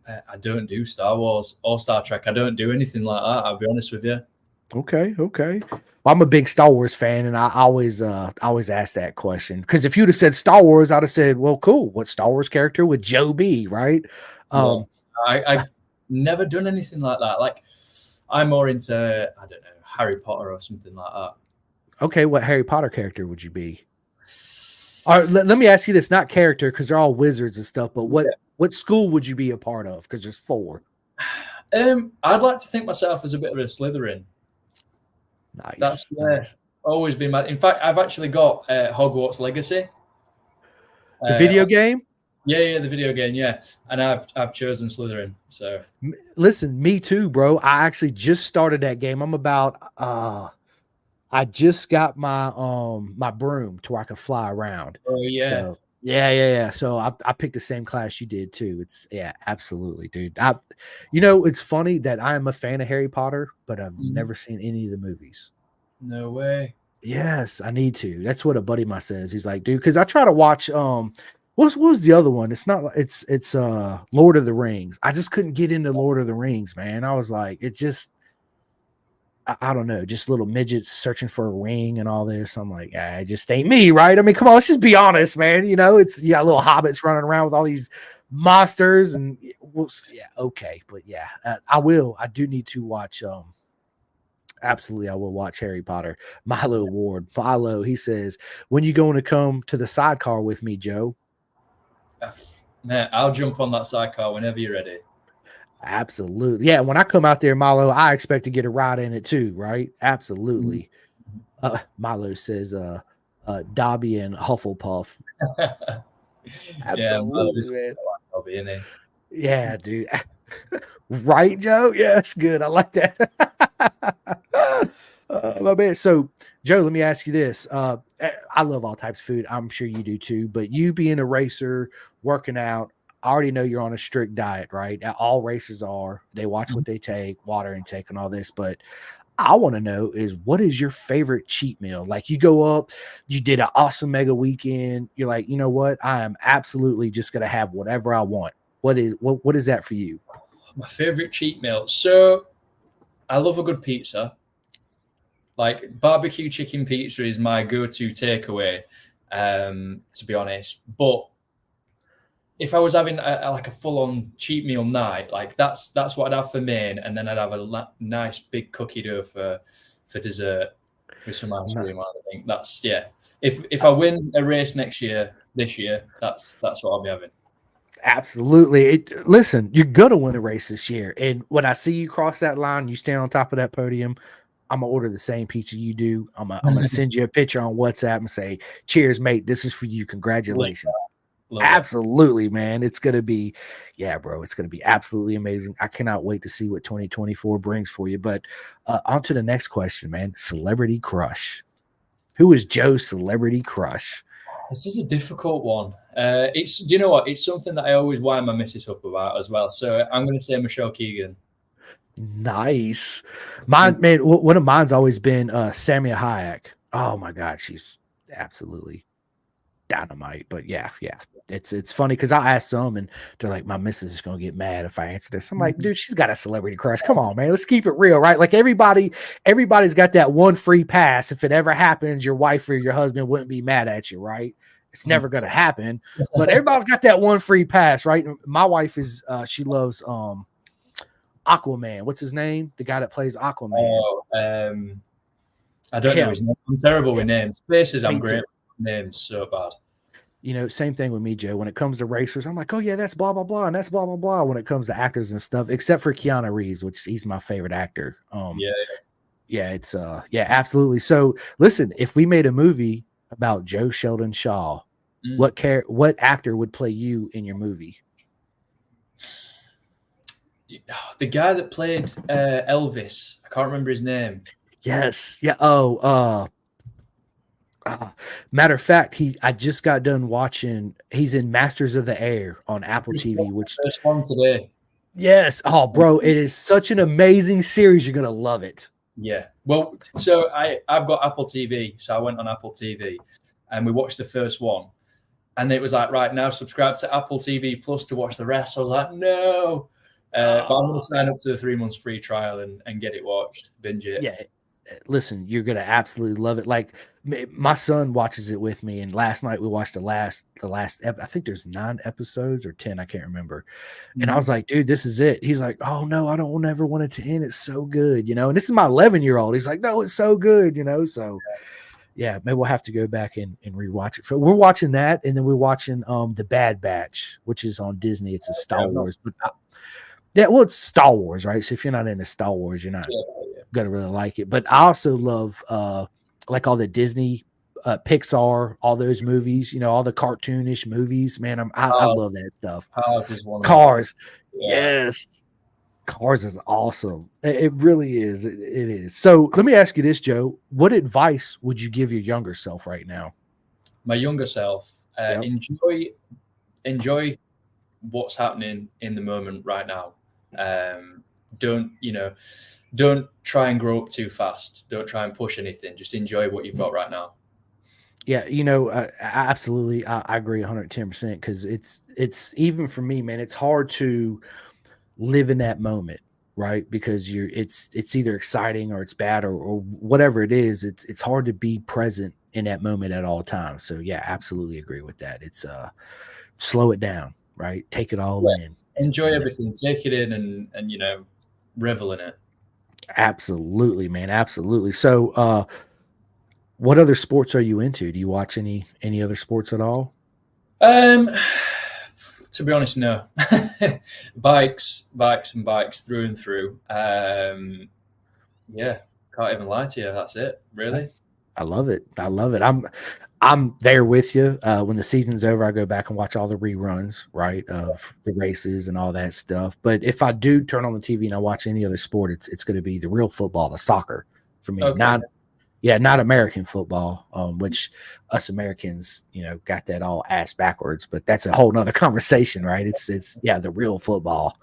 I don't do Star Wars or Star Trek. I don't do anything like that. I'll be honest with you. Okay, okay. Well, I'm a big Star Wars fan, and I always ask that question, because if you'd have said Star Wars, I'd have said, "Well, cool. What Star Wars character would Joe be?" Right? Yeah, Um, I never done anything like that. Like I'm more into, I don't know, Harry Potter or something like that. Okay, what Harry Potter character would you be? Or let me ask you this, not character, because they're all wizards and stuff, but what school would you be a part of? Because there's 4. I'd like to think myself as a bit of a Slytherin. Nice. That's always been my. In fact, I've actually got Hogwarts Legacy. The video game? Yeah, the video game, yeah. And I've chosen Slytherin. So listen, me too, bro. I actually just started that game. I'm about I just got my my broom to where I can fly around. Oh yeah. So yeah. So I picked the same class you did too. It's absolutely, dude. It's funny that I am a fan of Harry Potter, but I've never seen any of the movies. No way. Yes, I need to. That's what a buddy of mine says. He's like, dude, because I try to watch what was the other one? It's not it's Lord of the Rings. I just couldn't get into Lord of the Rings, man. I was like, it just I don't know, just little midgets searching for a ring and all this. I'm like, it just ain't me, right? I mean, come on, let's just be honest, man. It's little hobbits running around with all these monsters, and okay, but I do need to watch. Absolutely, I will watch Harry Potter. Milo Ward, he says, when you going to come to the sidecar with me, Joe? Man, I'll jump on that sidecar whenever you're ready. Absolutely. Yeah, when I come out there, Milo, I expect to get a ride in it too, right? Absolutely. Milo says Dobby and Hufflepuff. Absolutely, man. Dobby, isn't he? Yeah, dude. Right, Joe? Yeah, that's good. I like that. My man. So, Joe, let me ask you this. I love all types of food. I'm sure you do too. But you being a racer, working out, I already know you're on a strict diet, right? All racers are. They watch what they take, water intake, and all this. But I want to know is, what is your favorite cheat meal? Like, you go up, you did an awesome mega weekend. You're like, you know what? I am absolutely just going to have whatever I want. What is that for you? My favorite cheat meal. So I love a good pizza. Like, barbecue chicken pizza is my go-to takeaway, to be honest. But if I was having a full-on cheat meal night, like that's what I'd have for main, and then I'd have a nice big cookie dough for dessert with some ice cream. I think that's If I win a race this year, that's what I'll be having. Absolutely. Listen, you're gonna win a race this year, and when I see you cross that line, you stand on top of that podium, I'm gonna order the same pizza you do. I'm gonna send you a picture on WhatsApp and say, "Cheers, mate! This is for you. Congratulations." Absolutely, man. It's gonna be, bro. It's gonna be absolutely amazing. I cannot wait to see what 2024 brings for you. But on to the next question, man. Celebrity crush. Who is Joe's celebrity crush? This is a difficult one. It's you know what? It's something that I always wind my missus up about as well. So I'm going to say Michelle Keegan. Nice. Mine, man. One of mine's always been Samia Hayek. Oh my God, she's absolutely dynamite. But yeah, it's funny because I asked some and they're like, my missus is gonna get mad if I answer this. I'm like, dude, she's got a celebrity crush. Come on, man, let's keep it real, right? Like, everybody's got that one free pass. If it ever happens, your wife or your husband wouldn't be mad at you, right? It's never gonna happen, but everybody's got that one free pass, right? My wife is she loves Aquaman. What's his name? The guy that plays Aquaman. Oh, I don't know his name. I'm terrible with names. Places I'm great with names, so bad. Same thing with me, Joe. When it comes to racers, I'm like, oh yeah, that's blah blah blah, and that's blah blah blah. When it comes to actors and stuff, except for Keanu Reeves, which he's my favorite actor. It's absolutely. So listen, if we made a movie about Joe Sheldon Shaw, what actor would play you in your movie? The guy that played Elvis, I can't remember his name. Yes. Yeah. Oh, matter of fact, I just got done watching. He's in Masters of the Air on Apple TV, which first one today. Yes. Oh, bro, it is such an amazing series. You're gonna love it. Yeah. Well, so I've got Apple TV, so I went on Apple TV, and we watched the first one, and it was like, right now, subscribe to Apple TV Plus to watch the rest. I was like, no. But I'm going to sign up to the 3 months free trial and get it watched, binge it. Yeah, listen, you're gonna absolutely love it. Like my son watches it with me, and last night we watched I think there's 9 episodes or 10, I can't remember. And I was like, dude, this is it. He's like, oh no, I don't ever want it to end. It's so good, And this is my 11-year-old. He's like, no, it's so good, So yeah, maybe we'll have to go back and rewatch it. So we're watching that, and then we're watching The Bad Batch, which is on Disney. It's a Star Wars, but yeah, well, it's Star Wars, right? So if you're not into Star Wars, you're not gonna really like it. But I also love like all the Disney, Pixar, all those movies, all the cartoonish movies. Man, I love that stuff. Cars is one. Cars, yes. Cars is awesome. It really is. It is. So let me ask you this, Joe. What advice would you give your younger self right now? My younger self, enjoy what's happening in the moment right now. Don't try and grow up too fast. Don't try and push anything. Just enjoy what you've got right now. Yeah, absolutely. I agree 110% because it's even for me, man, it's hard to live in that moment, right? Because it's either exciting or it's bad or whatever it is. It's hard to be present in that moment at all times. So yeah, absolutely agree with that. It's slow it down, right? Take it all in. Enjoy everything. Take it in and revel in it. Absolutely, man. Absolutely. So what other sports are you into? Do you watch any other sports at all? To be honest, no. bikes through and through. Yeah, can't even lie to you. That's it, really. I love it. I'm there with you. When the season's over, I go back and watch all the reruns, right, of the races and all that stuff. But if I do turn on the TV and I watch any other sport, it's going to be the real football, the soccer for me. Okay. Not American football, which us Americans, got that all ass backwards. But that's a whole nother conversation, right? It's the real football.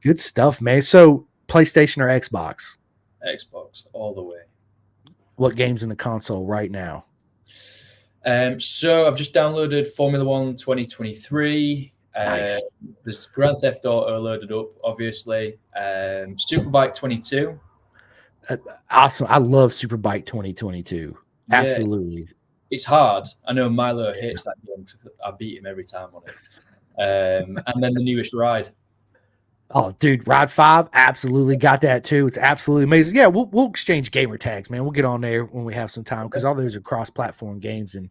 Good stuff, man. So PlayStation or Xbox? Xbox all the way. What game's in the console right now? So I've just downloaded Formula 1 2023. Nice. There's Grand Theft Auto loaded up, obviously. Superbike 22. Awesome. I love Superbike 2022. Absolutely. Yeah, it's hard. I know Milo hates that game because I beat him every time on it. And then the newest Ride. Oh, dude, Ride 5, absolutely got that too. It's absolutely amazing. Yeah, we'll exchange gamer tags, man. We'll get on there when we have some time because all those are cross-platform games and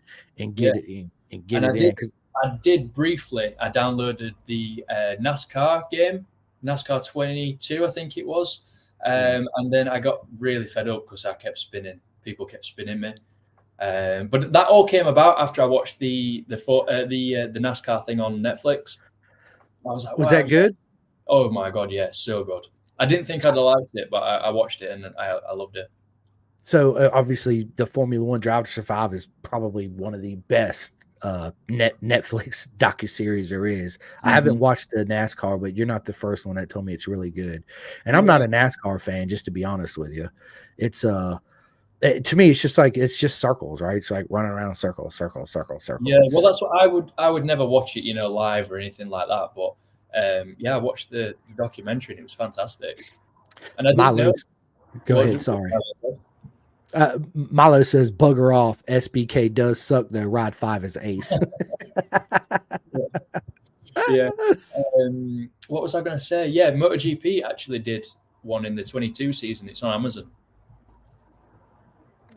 get it in and get it in. I did briefly. I downloaded the NASCAR game, NASCAR 22, I think it was. And then I got really fed up because I kept spinning. People kept spinning me. But that all came about after I watched the NASCAR thing on Netflix. I was like, was that good? Oh my god, yeah, so good. I didn't think I'd have liked it, but I watched it and I loved it. So obviously, the Formula 1 Drive to Survive is probably one of the best Netflix docuseries there is. I haven't watched the NASCAR, but you're not the first one that told me it's really good. And I'm not a NASCAR fan, just to be honest with you. It's to me, it's just circles, right? It's like running around circle. Yeah, well, that's what I would never watch it, live or anything like that. But I watched the documentary and it was fantastic. And I didn't know. Go ahead. Sorry. Milo says, "Bugger off." SBK does suck though. Ride 5 is ace. Yeah. What was I going to say? Yeah, MotoGP actually did one in the 22 season. It's on Amazon.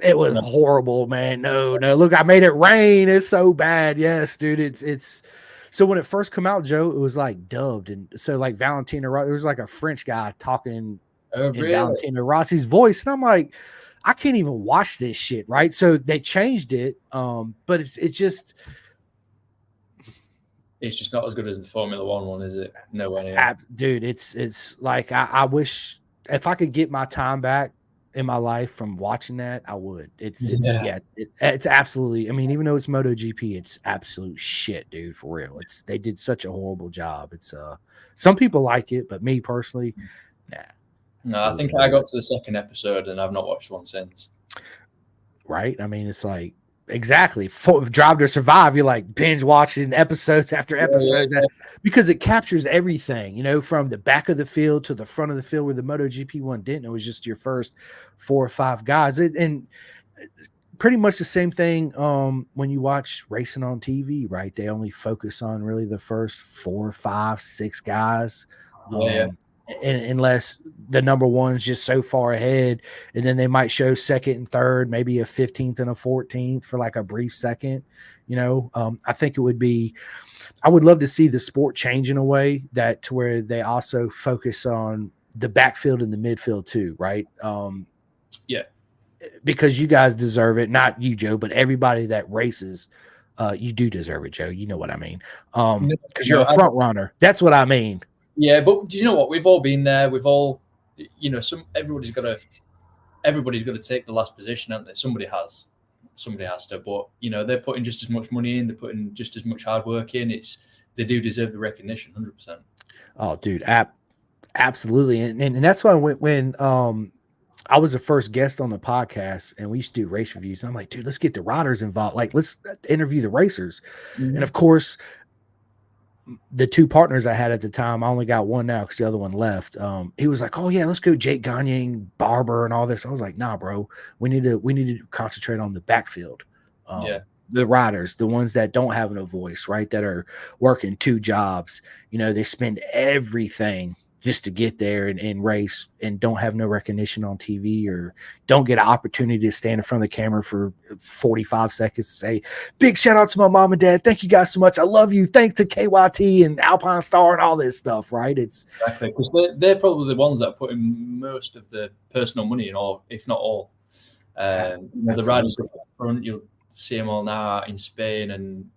It was horrible, man. No. Look, I made it rain. It's so bad. Yes, dude. It's. So when it first come out, Joe, it was like dubbed, and so like Valentino Rossi, there was like a French guy talking in Valentino Rossi's voice, and I'm like, I can't even watch this shit, right? So they changed it, but it's just not as good as the Formula 1 one, is it? Nowhere near. Dude, it's like I wish if I could get my time back in my life from watching that, I would. It's absolutely. I mean, even though it's MotoGP, it's absolute shit, dude. For real, they did such a horrible job. It's some people like it, but me personally, nah. No, I think I got to the second episode and I've not watched one since. Right? I mean, it's like Exactly. Drive to Survive. You're like binge watching episodes after episodes because it captures everything, from the back of the field to the front of the field where the MotoGP one didn't. It was just your first 4 or 5 guys. And pretty much the same thing when you watch racing on TV, right? They only focus on really the first 4, 5, 6 guys. Yeah. Unless the number one's just so far ahead, and then they might show second and third, maybe a 15th and a 14th for like a brief second. I think I would love to see the sport change in a way that to where they also focus on the backfield and the midfield too, right? Yeah. Because you guys deserve it. Not you, Joe, but everybody that races, you do deserve it, Joe. You know what I mean? Because you're a front runner. That's what I mean. Yeah, but do you know what? We've all been there. We've all, everybody's got to take the last position, haven't they? Somebody has to. But they're putting just as much money in. They're putting just as much hard work in. They do deserve the recognition, 100%. Oh, dude, absolutely, and that's why when I was the first guest on the podcast, and we used to do race reviews. And I'm like, dude, let's get the riders involved. Like, let's interview the racers. And of course, the 2 partners I had at the time, I only got one now because the other one left. He was like, "Oh yeah, let's go Jake Gagne, Barber, and all this." I was like, "Nah, bro, we need to concentrate on the backfield, the riders, the ones that don't have no voice, right? That are working 2 jobs. They spend everything just to get there and race and don't have no recognition on TV or don't get an opportunity to stand in front of the camera for 45 seconds to say, big shout out to my mom and dad. Thank you guys so much. I love you. Thanks to KYT and Alpine Star and all this stuff, right? It's exactly because they're probably the ones that are putting most of the personal money in, all, if not all. The riders up front, you'll see them all now in Spain and,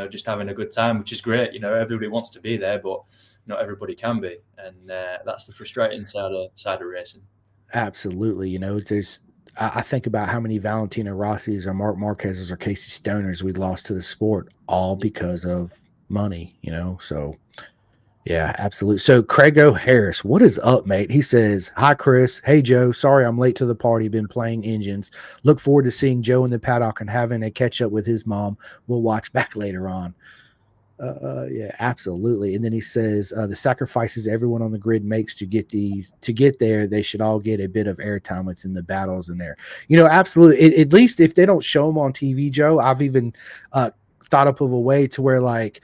just having a good time, which is great. Everybody wants to be there, but not everybody can be, and that's the frustrating side of racing. Absolutely. I think about how many Valentino Rossi's or Mark Marquez's or Casey Stoners we lost to the sport, all because of money, so yeah, absolutely. So Craig O'Harris, what is up, mate? He says, hi, Chris. Hey, Joe. Sorry I'm late to the party. Been playing engines. Look forward to seeing Joe in the paddock and having a catch up with his mom. We'll watch back later on. Yeah, absolutely. And then he says the sacrifices everyone on the grid makes to get there, they should all get a bit of airtime within the battles in there. Absolutely. At least if they don't show them on TV, Joe, I've even thought up of a way to where, like,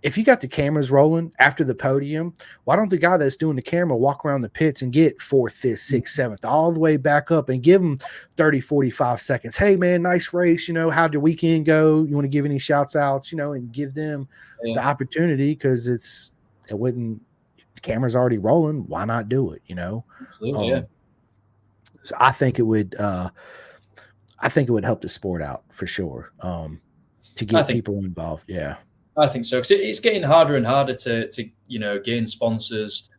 if you got the cameras rolling after the podium, why don't the guy that's doing the camera walk around the pits and get 4th, 5th, 6th, 7th, all the way back up and give them 30, 45 seconds. Hey, man, nice race. How'd your weekend go? You want to give any shouts outs, and give them the opportunity because the camera's already rolling. Why not do it? Absolutely, So I think it would help the sport out for sure. To get people involved. Yeah. I think so, because it's getting harder and harder to gain sponsors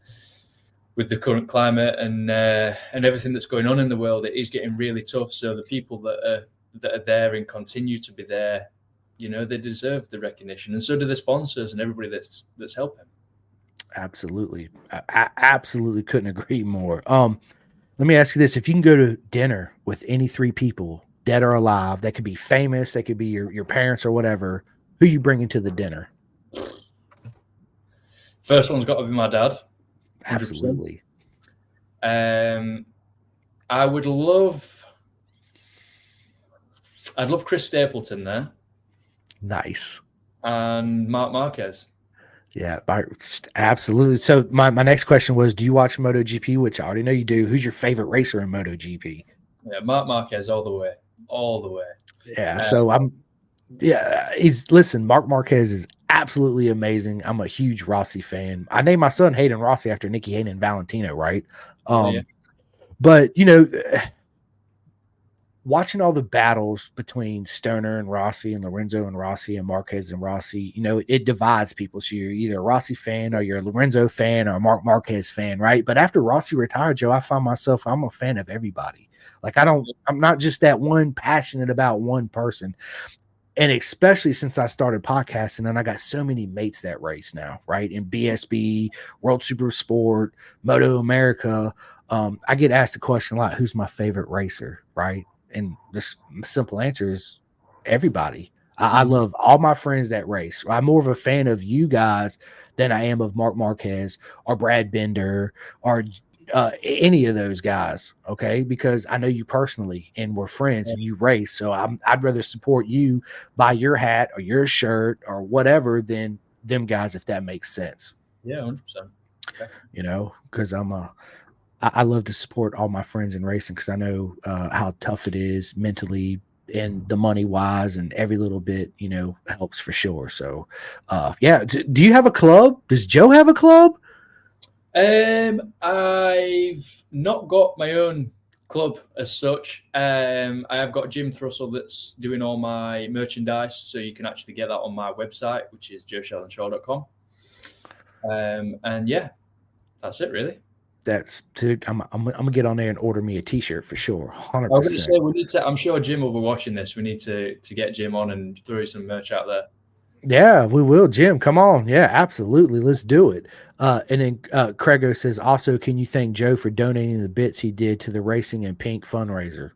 with the current climate and everything that's going on in the world. It is getting really tough. So the people that are there and continue to be there, they deserve the recognition, and so do the sponsors and everybody that's helping. Absolutely, I absolutely couldn't agree more. Let me ask you this: if you can go to dinner with any 3 people, dead or alive, that could be famous, that could be your parents or whatever. Who you bringing to the dinner? First one's got to be my dad. 100%. Absolutely. I'd love Chris Stapleton there. Nice. And Marc Marquez. Yeah, absolutely. So my next question was, do you watch MotoGP? Which I already know you do. Who's your favorite racer in MotoGP? Yeah, Marc Marquez all the way. Yeah, so Marc Marquez is absolutely amazing. I'm a huge Rossi fan. I named my son Hayden Rossi after Nicky Hayden and Valentino, right? But watching all the battles between Stoner and Rossi and Lorenzo and Rossi and Marquez and Rossi, it divides people. So you're either a Rossi fan or you're a Lorenzo fan or a Marc Marquez fan, right? But after Rossi retired, Joe, I find myself, I'm a fan of everybody. Like I'm not just that one passionate about one person. And especially since I started podcasting, and I got so many mates that race now, right? In BSB, World Super Sport, Moto America. I get asked the question a lot, who's my favorite racer, right? And the simple answer is everybody. I love all my friends that race. I'm more of a fan of you guys than I am of Mark Marquez or Brad Bender or any of those guys. Okay, because I know you personally and we're friends and you race. So I'd rather support you, buy your hat or your shirt or whatever than them guys, if that makes sense. Yeah, 100%. Okay. You know, because I love to support all my friends in racing because I know how tough it is mentally and the money wise, and every little bit, you know, helps for sure. So, yeah. Do you have a club? Does Joe have a club? I've not got my own club as such. I have got Jim Thrussell that's doing all my merchandise, so you can actually get that on my website, which is joesheldonshaw.com. And yeah, that's it really. That's dude. I'm gonna get on there and order me a T-shirt for sure. I was going to 100%. say we need to. I'm sure Jim will be watching this. We need to get Jim on and throw some merch out there. Yeah, we will, Jim. Come on. Yeah, absolutely. Let's do it. And then Craigo says, also, can you thank Joe for donating the bits he did to the Racing in Pink fundraiser?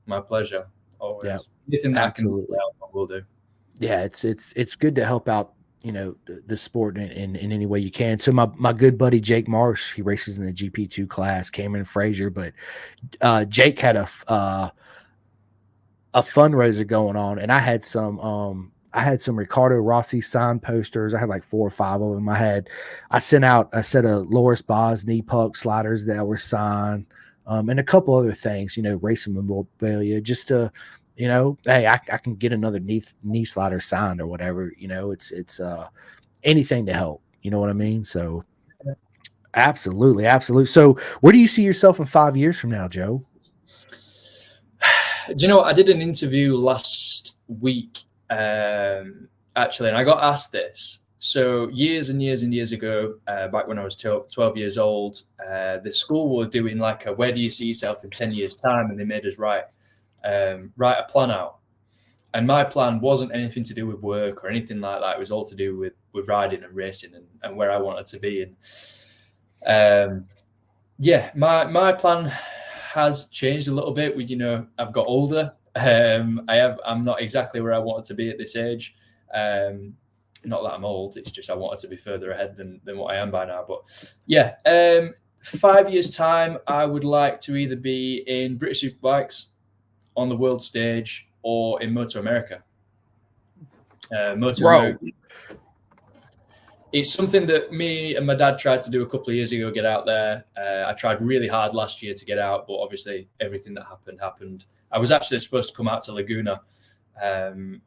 My pleasure. Always. Yeah, Anything that absolutely. I will do. Yeah, it's good to help out, you know, the sport in any way you can. So my good buddy Jake Marsh, he races in the GP2 class, Cameron Frazier, but Jake had a fundraiser going on, and I had some Ricardo Rossi signed posters. I had like 4 or 5 of them. I sent out a set of Loris Baz knee puck sliders that were signed, and a couple other things, you know, racing memorabilia, just to, you know, hey, I can get another knee slider signed or whatever. You know, it's anything to help. You know what I mean? So absolutely. So where do you see yourself in 5 years from now, Joe? Do you know what? I did an interview last week, actually, and I got asked this. So years and years and years ago, back when I was 12 years old, the school were doing like a where do you see yourself in 10 years' time? And they made us write a plan out. And my plan wasn't anything to do with work or anything like that. It was all to do with riding and racing and where I wanted to be. And yeah, my plan has changed a little bit. You know, I've got older. I'm not exactly where I wanted to be at this age. Not that I'm old. It's just I wanted to be further ahead than what I am by now. But yeah, 5 years time, I would like to either be in British Superbikes on the world stage or in Moto America. America. It's something that me and my dad tried to do a couple of years ago, get out there. I tried really hard last year to get out, but obviously everything that happened. I was actually supposed to come out to Laguna,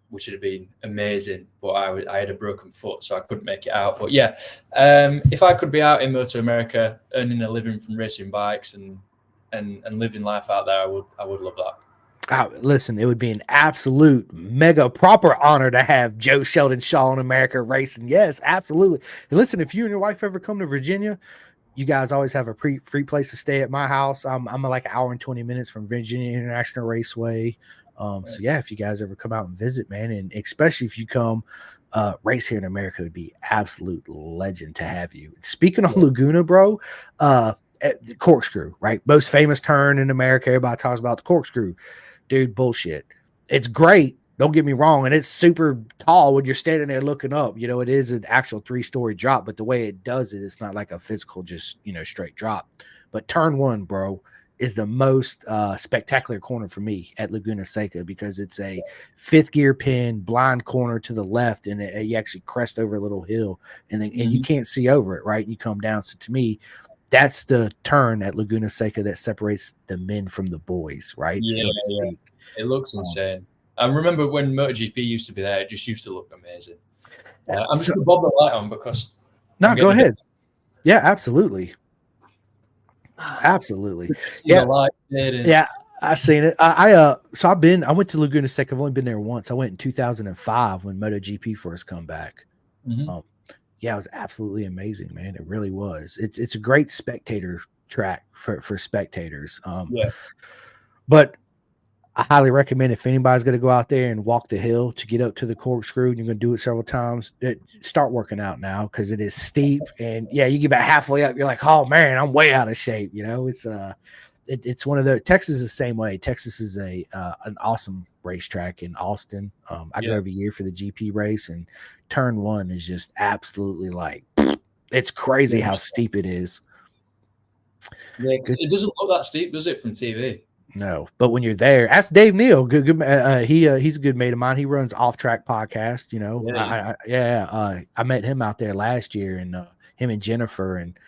which would have been amazing, but I had a broken foot, so I couldn't make it out. But yeah, if I could be out in Moto America, earning a living from racing bikes and living life out there, I would love that. Listen, it would be an absolute mega proper honor to have Joe Sheldon Shaw in America racing. Yes, absolutely. And listen, if you and your wife ever come to Virginia, you guys always have a free place to stay at my house. I'm like an hour and 20 minutes from Virginia International Raceway. So yeah, if you guys ever come out and visit, man, and especially if you come race here in America, it would be absolute legend to have you. Speaking of Laguna, bro, corkscrew, right? Most famous turn in America. Everybody talks about the corkscrew. Dude, bullshit. It's great. Don't get me wrong. And it's super tall when you're standing there looking up. You know, it is an actual 3-story drop, but the way it does it, it's not like a physical, just, you know, straight drop. But turn 1, bro, is the most spectacular corner for me at Laguna Seca because it's a 5th gear pin, blind corner to the left, and you actually crest over a little hill, and then and you can't see over it, right? You come down. So to me, that's the turn at Laguna Seca that separates the men from the boys, right? Yeah, so to speak. It looks insane. I remember when MotoGP used to be there, it just used to look amazing. I'm just going to bob the light on because... No, go ahead. Yeah, absolutely. Absolutely. Yeah. Yeah, I've seen it. So I went to Laguna Seca. I've only been there once. I went in 2005 when MotoGP first come back. Yeah, it was absolutely amazing, man. It really was. It's a great spectator track for spectators. But I highly recommend if anybody's going to go out there and walk the hill to get up to the corkscrew, and you're going to do it several times, start working out now because it is steep. And yeah, you get about halfway up, you're like, oh man, I'm way out of shape. You know, it's one of the Texas is the same way. Texas is a an awesome racetrack in Austin. I go every year for the GP race, and turn one is just absolutely like it's crazy how steep it is. Yeah, it doesn't look that steep, does it, from TV? No, but when you're there, ask Dave Neal. Good, he's a good mate of mine. He runs Off Track Podcast. You know, I met him out there last year, and him and Jennifer, and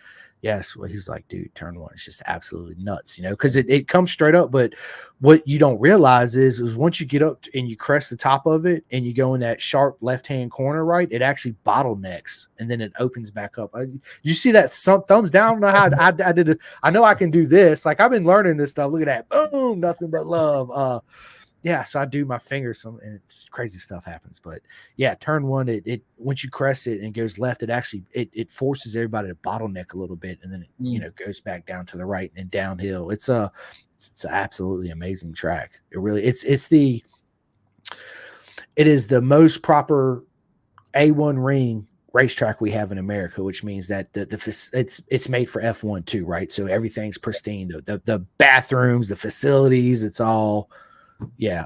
yes, well, he was like, dude, turn one, it's just absolutely nuts, you know, because it comes straight up. But what you don't realize is once you get up and you crest the top of it and you go in that sharp left-hand corner, right, it actually bottlenecks and then it opens back up. You see that thumbs down? I know how I did it. I know I can do this. Like, I've been learning this stuff. Look at that. Boom, nothing but love. Yeah, so I do my fingers some, and it's crazy stuff happens. But yeah, turn one, it once you crest it and it goes left, it actually it forces everybody to bottleneck a little bit, and then it you know goes back down to the right and downhill. It's an absolutely amazing track. It really it is the most proper A1 ring racetrack we have in America, which means that it's made for F1 too, right? So everything's pristine. The bathrooms, the facilities, it's all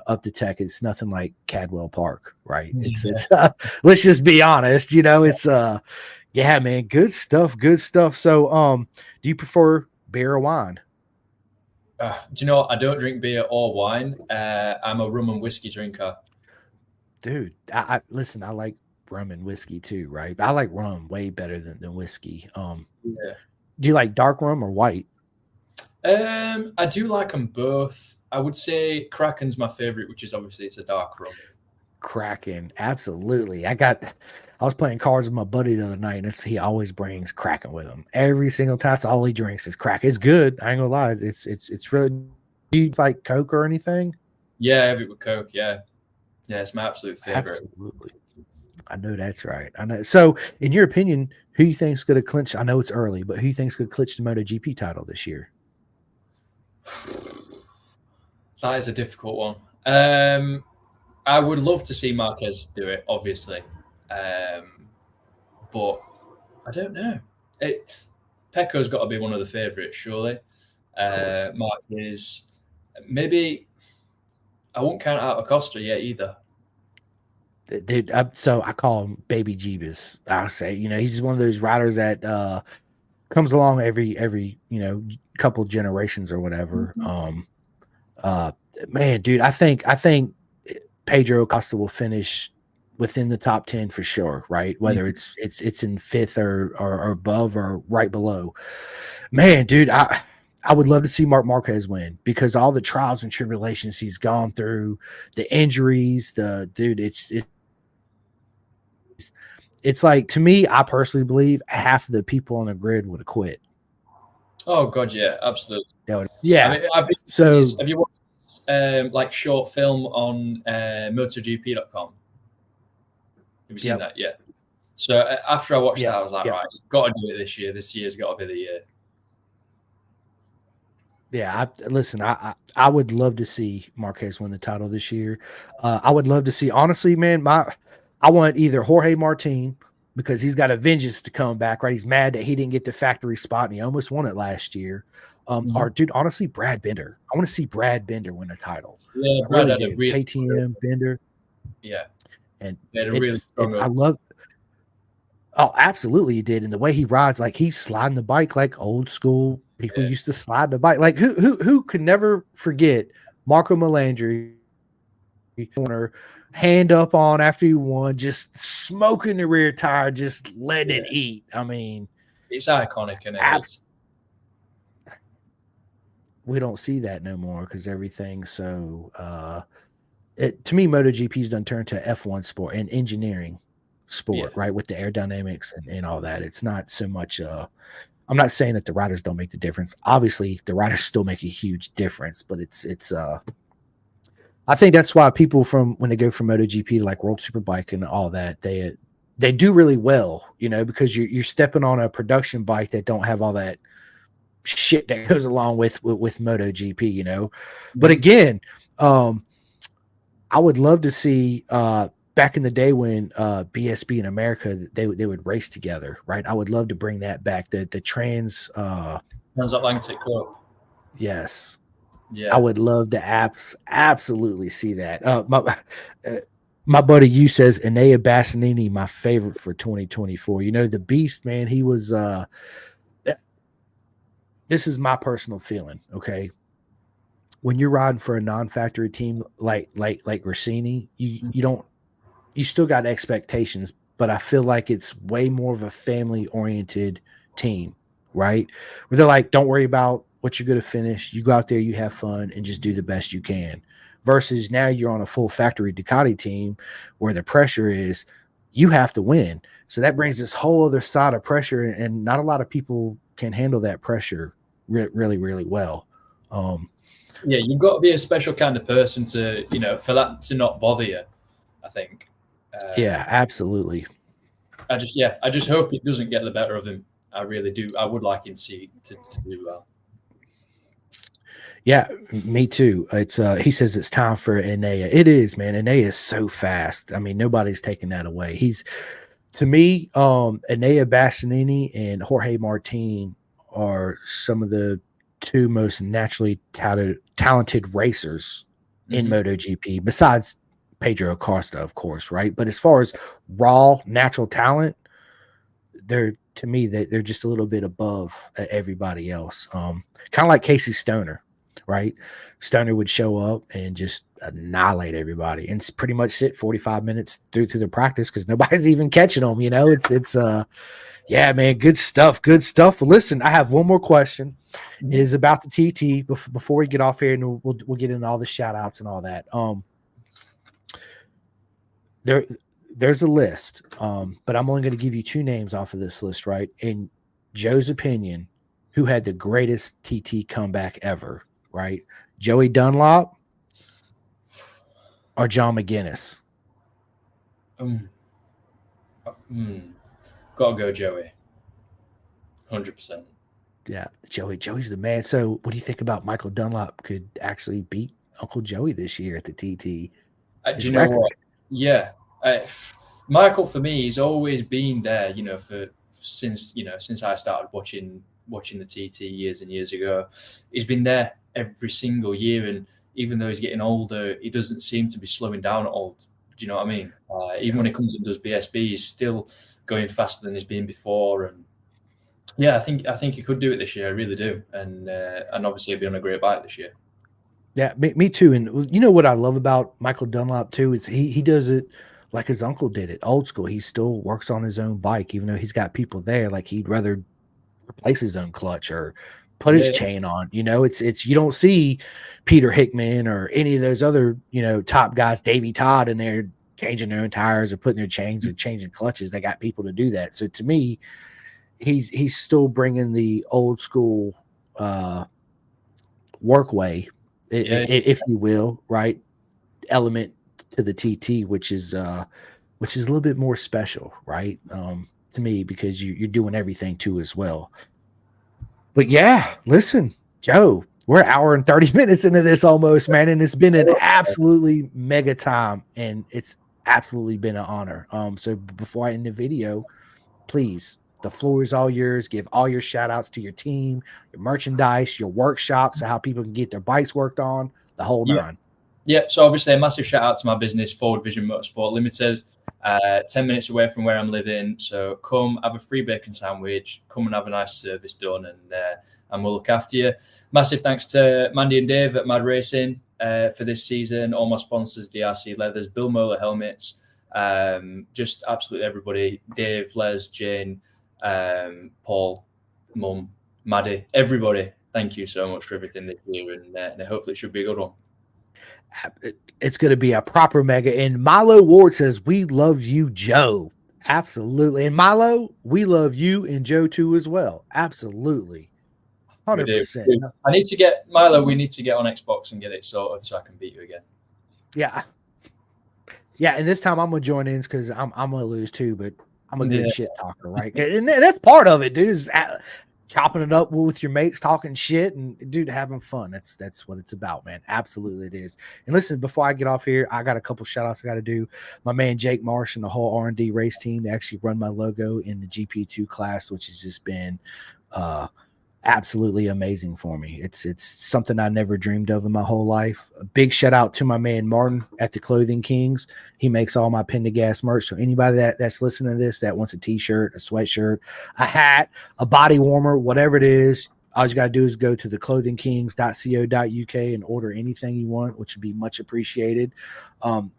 up to tech. It's nothing like Cadwell Park, right? It's let's just be honest, you know. It's yeah, man, good stuff. So do you prefer beer or wine? Do you know what? I don't drink beer or wine. I'm a rum and whiskey drinker. Dude, I listen, I like rum and whiskey too, right? I like rum way better than whiskey. Do you like dark rum or white? I do like them both. I would say Kraken's my favorite, which is obviously it's a dark rum. Kraken, absolutely. I was playing cards with my buddy the other night, and he always brings Kraken with him every single time. So all he drinks is Kraken. It's good. I ain't gonna lie. It's really. Do you like Coke or anything? Yeah, I have it with Coke. Yeah, it's my absolute favorite. Absolutely. I know that's right. I know. So, in your opinion, who you think's going to clinch? I know it's early, but who you think's going to clinch the MotoGP title this year? That is a difficult one. I would love to see Marquez do it, obviously, but I don't know. Pecco's got to be one of the favourites, surely. Marquez, maybe. I won't count out Acosta yet either. Dude, so I call him Baby Jeebus. I'll say, you know, he's just one of those riders that comes along every couple generations or whatever. Man, dude, I think Pedro Acosta will finish within the top 10 for sure, right? Whether it's in fifth or above or right below. Man, dude, I would love to see Marc Marquez win because all the trials and tribulations he's gone through, the injuries, it's like, to me, I personally believe half of the people on the grid would have quit. Oh God, yeah, absolutely. Yeah. I mean, have you watched like short film on MotoGP.com? Have you seen that? Yeah. So after I watched that, I was like, right, it's got to do it this year. This year's got to be the year. Yeah, I would love to see Marquez win the title this year. I would love to see, honestly, man, I want either Jorge Martin, because he's got a vengeance to come back, right? He's mad that he didn't get the factory spot and he almost won it last year. Or, dude, honestly, Brad Binder. I want to see Brad Binder win a title. Yeah, Brad had a really KTM Binder. Yeah. And I love. Oh, absolutely, he did. And the way he rides, like he's sliding the bike like old school people used to slide the bike. Like who could never forget Marco Melandri corner, hand up on after he won, just smoking the rear tire, just letting it eat. I mean, it's iconic, and we don't see that no more because everything's so. To me, MotoGP's done turned to F1 sport and engineering sport, right? With the aerodynamics and all that. It's not so much. I'm not saying that the riders don't make the difference. Obviously, the riders still make a huge difference, but it's. I think that's why people from when they go from MotoGP to like World Superbike and all that, they do really well, you know, because you're stepping on a production bike that don't have all that shit that goes along with MotoGP, you know. But again, I would love to see back in the day when BSB in America they would race together, right? I would love to bring that back. The transatlantic Cup. Yes. I Yeah. would love to absolutely see that. My buddy you says Enea Bassanini, my favorite for 2024. You know, the beast, man, he was this is my personal feeling, okay? When you're riding for a non-factory team like Rossini, you still got expectations, but I feel like it's way more of a family oriented team, right? Where they're like, don't worry about what you're going to finish. You go out there, you have fun, and just do the best you can. Versus now you're on a full factory Ducati team where the pressure is you have to win. So that brings this whole other side of pressure, and not a lot of people can handle that pressure really, really well. Um, Yeah, you've got to be a special kind of person to, for that to not bother you, I think. yeah, absolutely. I just hope it doesn't get the better of him. I really do. I would like him to do well. Yeah, me too. It's he says it's time for Enea. It is, man. Enea is so fast. I mean, nobody's taking that away. He's to me, Enea Bassanini and Jorge Martin are some of the two most naturally talented racers in Mm-hmm. MotoGP, besides Pedro Acosta, of course, right? But as far as raw natural talent, they're to me they're just a little bit above everybody else. Kind of like Casey Stoner, right? Stoner would show up and just annihilate everybody and pretty much sit 45 minutes through the practice because nobody's even catching them. You know, it's yeah, man, good stuff, good stuff. Well, listen, I have one more question. It is about the TT before we get off here, and we'll get into all the shout outs and all that. There there's a list, but I'm only going to give you two names off of this list, right? In Joe's opinion, who had the greatest TT comeback ever, right? Joey Dunlop or John McGuinness? Um, Gotta go, Joey. 100%. Yeah, Joey's the man. So, what do you think about Michael Dunlop could actually beat Uncle Joey this year at the TT? Do His you know record. what? Yeah, Michael for me, he's always been there. For since I started watching the TT years and years ago, he's been there every single year. And even though he's getting older, he doesn't seem to be slowing down at all. Do you know what I mean? Even when he comes and does BSB, he's still going faster than he's been before. And yeah, I think he could do it this year. I really do. And obviously, he'll be on a great bike this year. Yeah, me too. And you know what I love about Michael Dunlop too is he does it like his uncle did it, old school. He still works on his own bike, even though he's got people there. Like he'd rather replace his own clutch or put his Yeah, chain on. You know, it's you don't see Peter Hickman or any of those other top guys, Davey Todd, in there changing their own tires or putting their chains or changing clutches. They got people to do that. So to me, he's still bringing the old school work way, yeah, if you will, right? Element to the TT, which is a little bit more special, right? To me, because you're doing everything too as well. But yeah, listen, Joe, we're an hour and 30 minutes into this almost, man, and it's been an absolutely mega time, and it's absolutely been an honor. So before I end the video, please, the floor is all yours. Give all your shout outs to your team, your merchandise, your workshops, so how people can get their bikes worked on, the whole yeah. nine. Yeah, so obviously a massive shout out to my business, Forward Vision Motorsport Limited, 10 minutes away from where I'm living. So come have a free bacon sandwich, come and have a nice service done, and we'll look after you. Massive thanks to Mandy and Dave at Mad Racing for this season, all my sponsors, DRC Leathers, Bill Moeller Helmets, just absolutely everybody, Dave, Les, Jane, Paul, Mum, Maddie, everybody. Thank you so much for everything this year, and hopefully it should be a good one. It's going to be a proper mega. And Milo Ward says, "We love you, Joe." Absolutely. And Milo, we love you and Joe too as well. Absolutely. We do. 100%. I need to get Milo. We need to get on Xbox and get it sorted so I can beat you again. Yeah. Yeah. And this time I'm going to join in because I'm going to lose too, but I'm a good shit talker, right? And that's part of it, dude, is chopping it up with your mates, talking shit, and dude, having fun. That's what it's about, man. Absolutely, it is. And listen, before I get off here, I got a couple shout outs I got to do. My man Jake Marsh and the whole R&D race team, they actually run my logo in the GP2 class, which has just been absolutely amazing for me. It's something I never dreamed of in my whole life. A big shout out to my man Martin at the Clothing Kings. He makes all my Pendergast merch. So anybody that's listening to this that wants a t-shirt, a sweatshirt, a hat, a body warmer, whatever it is, all you got to do is go to theclothingkings.co.uk and order anything you want, which would be much appreciated.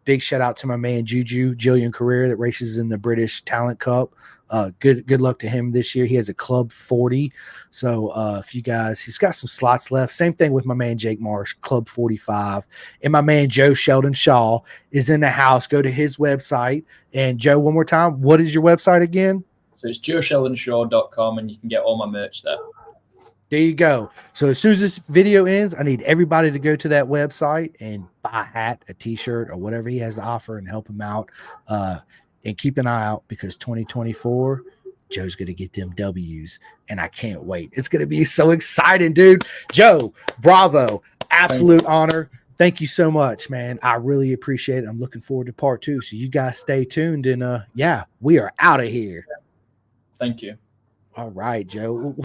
Big shout out to my man Juju, Jillian Career, that races in the British Talent Cup. Good luck to him this year. He has a Club 40. So if you guys, he's got some slots left. Same thing with my man Jake Marsh, Club 45. And my man Joe Sheldon Shaw is in the house. Go to his website. And Joe, one more time, what is your website again? So it's joesheldonshaw.com, and you can get all my merch there. There you go. So as soon as this video ends, I need everybody to go to that website and buy a hat, a t-shirt, or whatever he has to offer and help him out. And keep an eye out, because 2024, Joe's going to get them W's, and I can't wait. It's going to be so exciting, dude. Joe, bravo. Absolute honor. Thank you so much, man. I really appreciate it. I'm looking forward to part 2. So you guys stay tuned, and yeah, we are out of here. Thank you. All right, Joe.